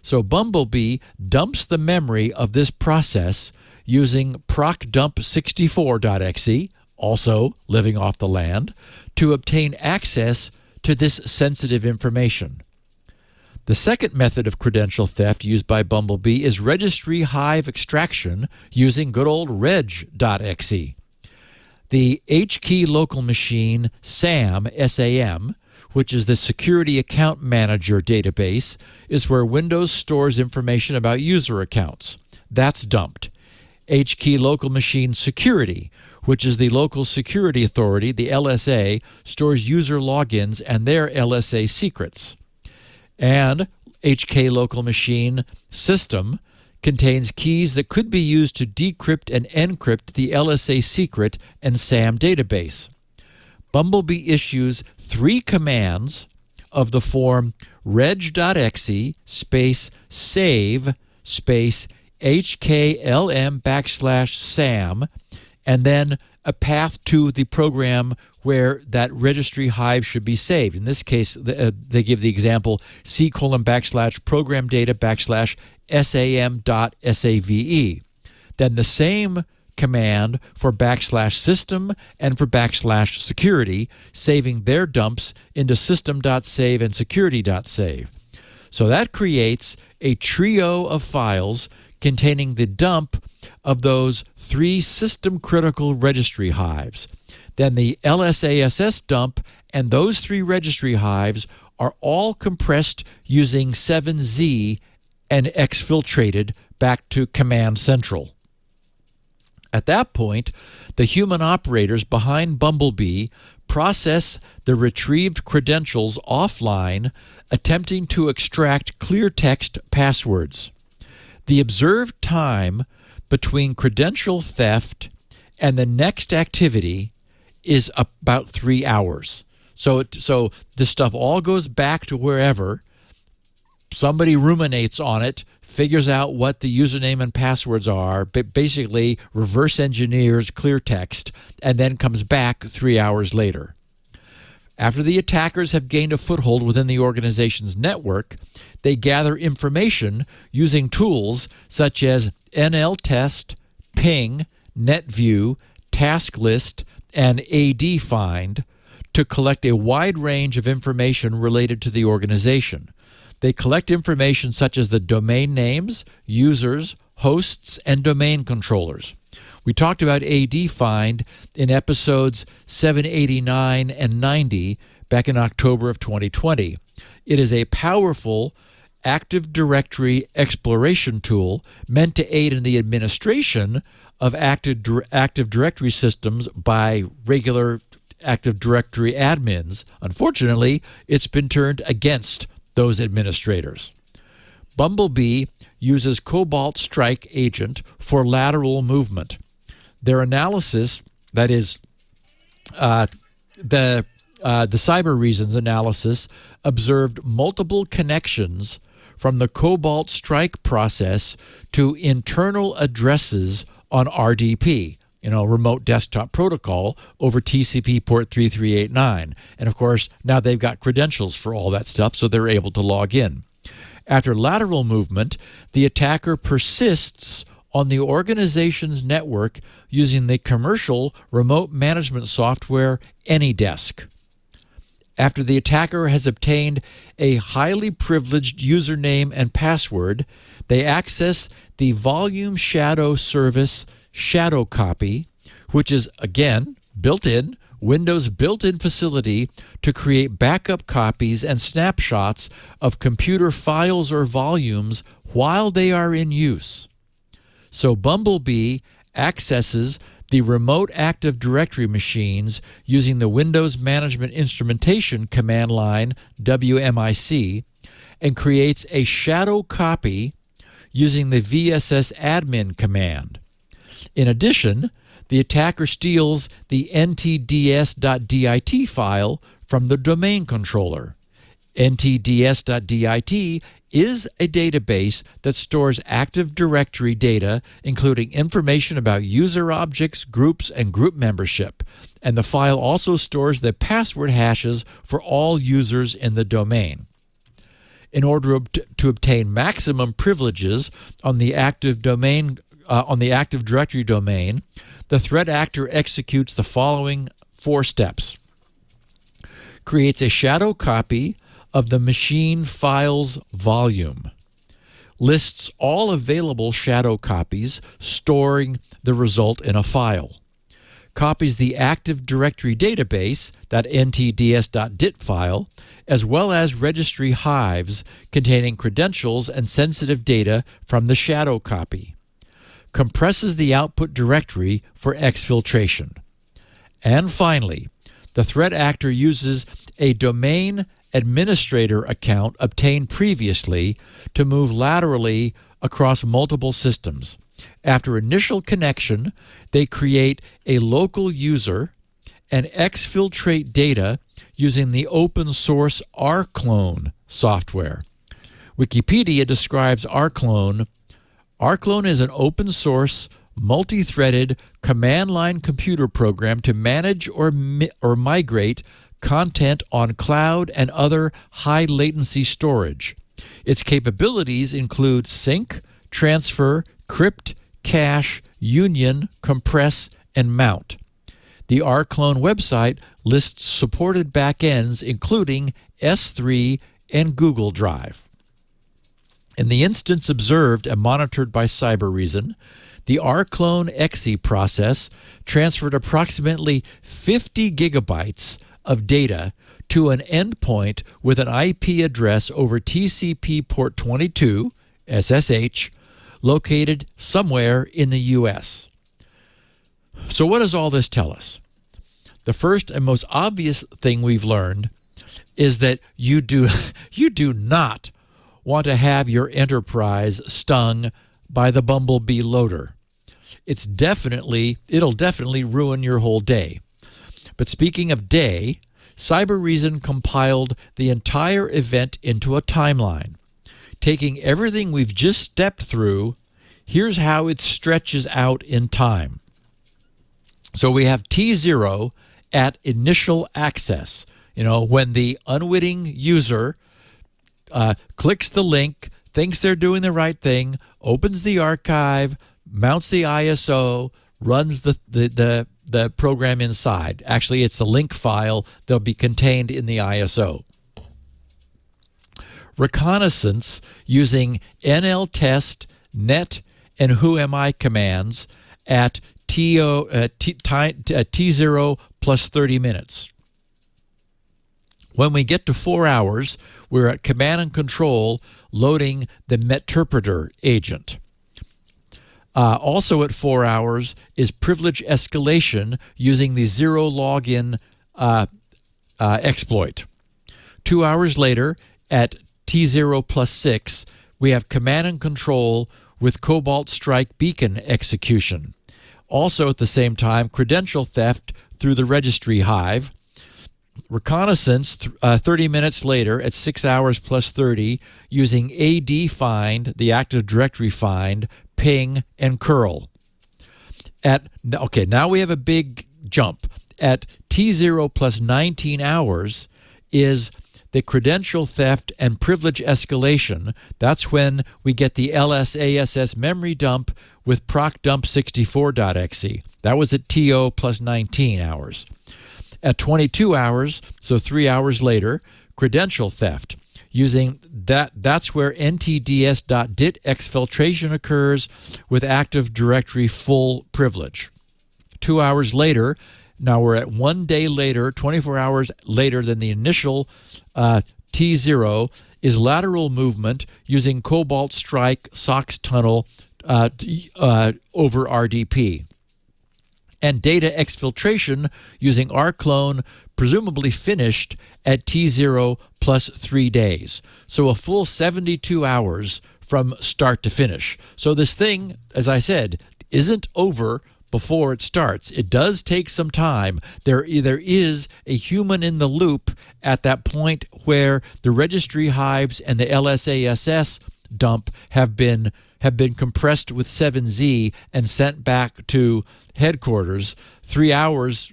So Bumblebee dumps the memory of this process using procdump64.exe, also living off the land, to obtain access to this sensitive information. The second method of credential theft used by Bumblebee is registry hive extraction using good old reg.exe. The HKey local machine SAM, SAM, which is the Security Account Manager database, is where Windows stores information about user accounts. That's dumped. HKey local machine security, which is the local security authority, the LSA, stores user logins and their LSA secrets. And HK local machine system contains keys that could be used to decrypt and encrypt the LSA secret and SAM database. Bumblebee issues 3 commands of the form reg.exe space save space HKLM \SAM, and then a path to the program where that registry hive should be saved. In this case, they give the example C:\program data \SAM.SAVE. Then the same command for \system and for \security, saving their dumps into system.save and security.save. So that creates a trio of files containing the dump of those 3 system-critical registry hives. Then the LSASS dump and those 3 registry hives are all compressed using 7Z and exfiltrated back to Command Central. At that point, the human operators behind Bumblebee process the retrieved credentials offline, attempting to extract clear text passwords. The observed time between credential theft and the next activity is about 3 hours. So this stuff all goes back to wherever. Somebody ruminates on it, figures out what the username and passwords are, basically reverse engineers clear text, and then comes back 3 hours later. After the attackers have gained a foothold within the organization's network, they gather information using tools such as NLTest, Ping, NetView, Task List, and AD Find to collect a wide range of information related to the organization. They collect information such as the domain names, users, hosts, and domain controllers. We talked about AD Find in episodes 789 and 90 back in October of 2020. It is a powerful Active Directory exploration tool meant to aid in the administration of Active Directory systems by regular Active Directory admins. Unfortunately, it's been turned against those administrators. Bumblebee uses Cobalt Strike agent for lateral movement. Their analysis, that is, the Cyber Reasons analysis, observed multiple connections from the Cobalt Strike process to internal addresses on RDP, remote desktop protocol, over TCP port 3389. And of course, now they've got credentials for all that stuff, so they're able to log in. After lateral movement, the attacker persists on the organization's network using the commercial remote management software AnyDesk. After the attacker has obtained a highly privileged username and password, they access the Volume Shadow Service shadow copy, which is, again, built-in, Windows built-in facility to create backup copies and snapshots of computer files or volumes while they are in use. So Bumblebee accesses the remote Active Directory machines using the Windows Management Instrumentation command line, WMIC, and creates a shadow copy using the VSS admin command. In addition, the attacker steals the ntds.dit file from the domain controller. ntds.dit is a database that stores Active Directory data, including information about user objects, groups, and group membership. And the file also stores the password hashes for all users in the domain. In order to obtain maximum privileges on the Active Directory domain, the threat actor executes the following 4 steps. Creates a shadow copy of the machine files volume. Lists all available shadow copies, storing the result in a file. Copies the Active Directory database, that ntds.dit file, as well as registry hives containing credentials and sensitive data from the shadow copy. Compresses the output directory for exfiltration. And finally, the threat actor uses a domain administrator account obtained previously to move laterally across multiple systems. After initial connection, they create a local user and exfiltrate data using the open source rclone software. Wikipedia describes rclone. rclone is an open source, multi-threaded command line computer program to manage or migrate content on cloud and other high latency storage. Its capabilities include sync, transfer, crypt, cache, union, compress, and mount. The rclone website lists supported backends including S3 and Google Drive. In the instance observed and monitored by Cybereason, the rclone exe process transferred approximately 50 gigabytes of data to an endpoint with an IP address over TCP port 22, SSH, located somewhere in the US. So what does all this tell us? The first and most obvious thing we've learned is that you do not want to have your enterprise stung by the Bumblebee Loader. It'll definitely ruin your whole day. But speaking of day, Cybereason compiled the entire event into a timeline. Taking everything we've just stepped through, here's how it stretches out in time. So we have T0 at initial access, when the unwitting user clicks the link, thinks they're doing the right thing, opens the archive, mounts the ISO, runs the program inside. Actually, it's the link file that'll be contained in the ISO. Reconnaissance using nltest, net, and whoami commands at T0 plus 30 minutes. When we get to 4 hours, we're at command and control loading the meterpreter agent. Also at 4 hours is privilege escalation using the zero login exploit. 2 hours later, at T0 plus 6, we have command and control with Cobalt Strike beacon execution. Also at the same time, credential theft through the registry hive. Reconnaissance 30 minutes later at 6 hours plus 30 using AD find, the Active Directory find, ping, and curl. Now we have a big jump. At T0 plus 19 hours is the credential theft and privilege escalation. That's when we get the LSASS memory dump with procdump64.exe. That was at TO plus 19 hours. At 22 hours, so 3 hours later, credential theft. Using that's where ntds.dit exfiltration occurs with Active Directory full privilege. 2 hours later, now we're at 1 day later, 24 hours later than the initial T0, is lateral movement using Cobalt Strike SOX tunnel over RDP. And data exfiltration using rclone, presumably finished at T0 plus 3 days. So a full 72 hours from start to finish. So this thing, as I said, isn't over before it starts. It does take some time. There is a human in the loop at that point where the registry hives and the LSASS dump have been compressed with 7Z and sent back to headquarters. 3 hours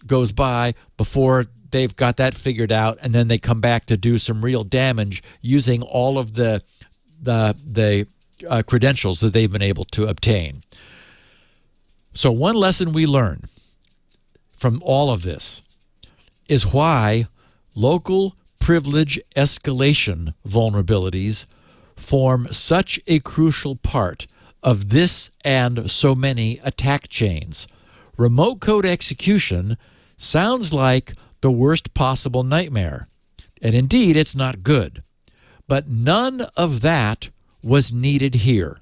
goes by before they've got that figured out, and then they come back to do some real damage using all of the credentials that they've been able to obtain. So one lesson we learn from all of this is why local privilege escalation vulnerabilities form such a crucial part of this and so many attack chains. Remote code execution sounds like the worst possible nightmare, and indeed it's not good. But none of that was needed here.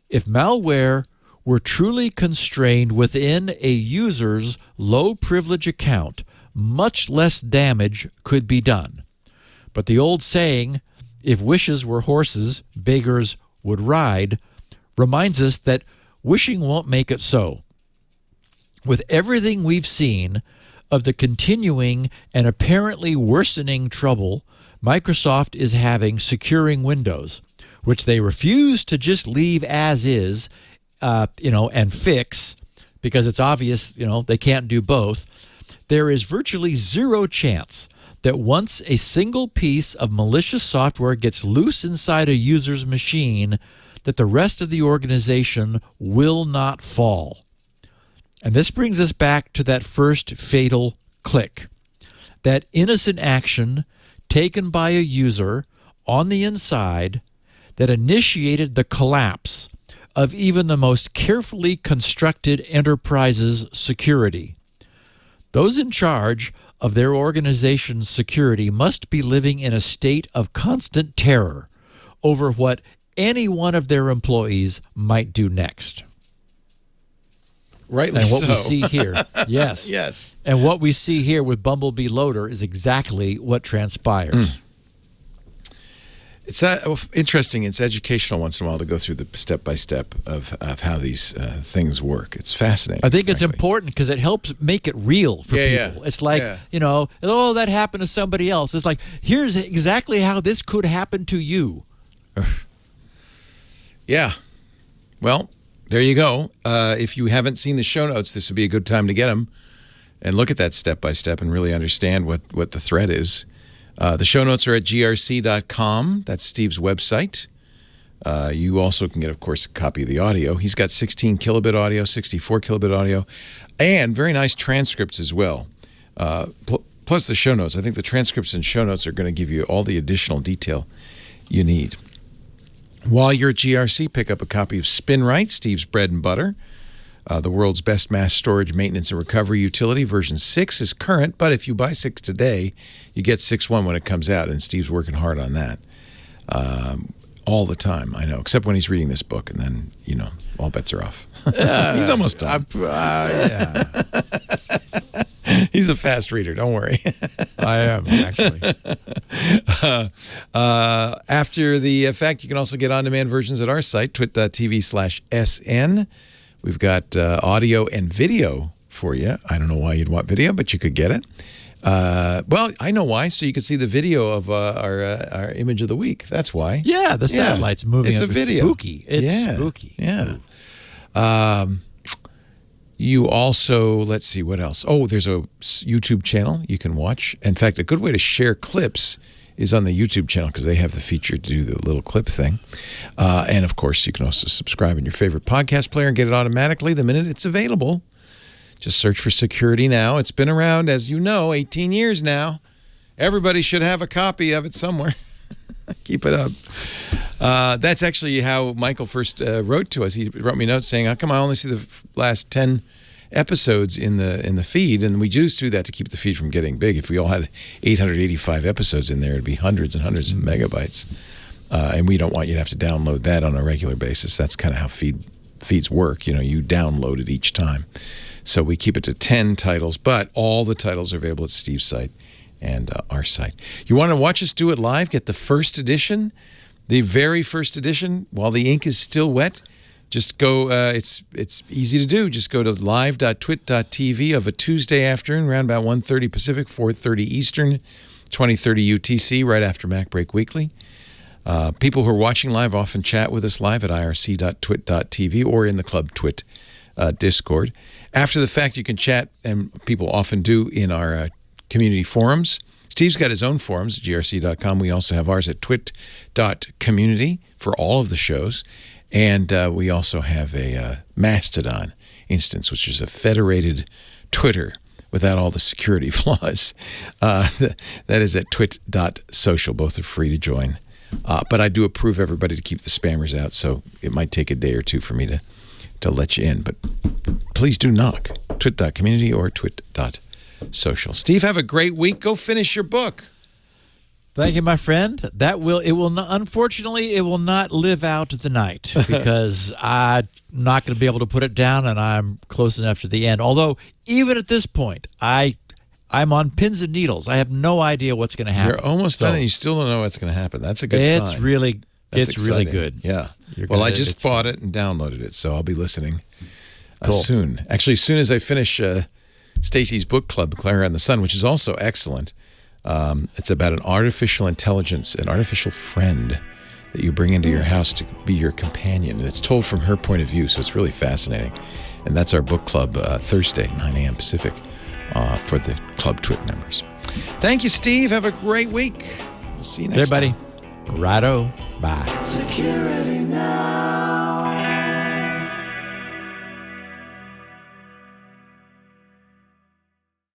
If malware were truly constrained within a user's low privilege account, much less damage could be done. But the old saying, if wishes were horses, beggars would ride, reminds us that wishing won't make it so. With everything we've seen of the continuing and apparently worsening trouble Microsoft is having securing Windows, which they refuse to just leave as is, and fix, because it's obvious, they can't do both. There is virtually zero chance that once a single piece of malicious software gets loose inside a user's machine, that the rest of the organization will not fall. And this brings us back to that first fatal click, that innocent action taken by a user on the inside that initiated the collapse of even the most carefully constructed enterprise's security. Those in charge of their organization's security must be living in a state of constant terror over what any one of their employees might do next. Rightly and what so. we see here, yes. Yes. And what we see here with Bumblebee Loader is exactly what transpires. It's interesting. It's educational once in a while to go through the step-by-step of how these things work. It's fascinating. I think it's important because it helps make it real for people. Yeah. It's like, oh, that happened to somebody else. It's like, here's exactly how this could happen to you. Yeah. Well, there you go. If you haven't seen the show notes, this would be a good time to get them and look at that step-by-step and really understand what the threat is. The show notes are at grc.com. That's Steve's website. You also can get, of course, a copy of the audio. He's got 16 kilobit audio, 64 kilobit audio, and very nice transcripts as well. Plus the show notes. I think the transcripts and show notes are going to give you all the additional detail you need. While you're at GRC, pick up a copy of Spin Right, Steve's Bread and Butter. The world's best mass storage maintenance and recovery utility. Version 6 is current, but if you buy 6 today, you get 6.1 when it comes out, and Steve's working hard on that all the time, I know, except when he's reading this book, and then, all bets are off. He's almost done. Yeah. He's a fast reader, don't worry. I am, actually. After the fact, you can also get on-demand versions at our site, twit.tv/SN. We've got audio and video for you. I don't know why you'd want video, but you could get it. Well, I know why. So you can see the video of our image of the week. That's why. Yeah, the satellite's moving. It's a video. Spooky. It's spooky. Yeah. You also, let's see, what else? Oh, there's a YouTube channel you can watch. In fact, a good way to share clips is on the YouTube channel because they have the feature to do the little clip thing. And, of course, you can also subscribe in your favorite podcast player and get it automatically the minute it's available. Just search for Security Now. It's been around, as you know, 18 years now. Everybody should have a copy of it somewhere. Keep it up. That's actually how Michael first wrote to us. He wrote me notes saying, how come I only see the last 10 episodes in the feed? And we just do that to keep the feed from getting big. If we all had 885 episodes in there, it'd be hundreds and hundreds of megabytes. And we don't want you to have to download that on a regular basis. That's kind of how feeds work. You download it each time. So we keep it to 10 titles, but all the titles are available at Steve's site and our site. You want to watch us do it live? Get the first edition, the very first edition, while the ink is still wet. Just go, it's easy to do. Just go to live.twit.tv of a Tuesday afternoon, around about 1:30 Pacific, 4:30 Eastern, 20:30 UTC, right after MacBreak Weekly. People who are watching live often chat with us live at irc.twit.tv or in the Club Twit Discord. After the fact, you can chat, and people often do, in our community forums. Steve's got his own forums at grc.com. We also have ours at twit.community for all of the shows. And we also have a Mastodon instance, which is a federated Twitter without all the security flaws. That is at twit.social. Both are free to join. But I do approve everybody to keep the spammers out, so it might take a day or two for me to let you in. But please do knock. Twit.community or twit.social. Steve, have a great week. Go finish your book. Thank you, my friend. Unfortunately, it will not live out the night because I'm not going to be able to put it down, and I'm close enough to the end. Although, even at this point, I'm on pins and needles. I have no idea what's going to happen. You're almost done, and you still don't know what's going to happen. That's a good sign. It's really good. Yeah. Well, I just bought it and downloaded it, so I'll be listening soon. Actually, as soon as I finish Stacy's book club, Clara and the Sun, which is also excellent. It's about an artificial intelligence, an artificial friend that you bring into your house to be your companion. And it's told from her point of view, so it's really fascinating. And that's our book club Thursday, 9 a.m. Pacific, for the Club Twit members. Thank you, Steve. Have a great week. We'll see you next time. Everybody, righto. Bye. Security Now.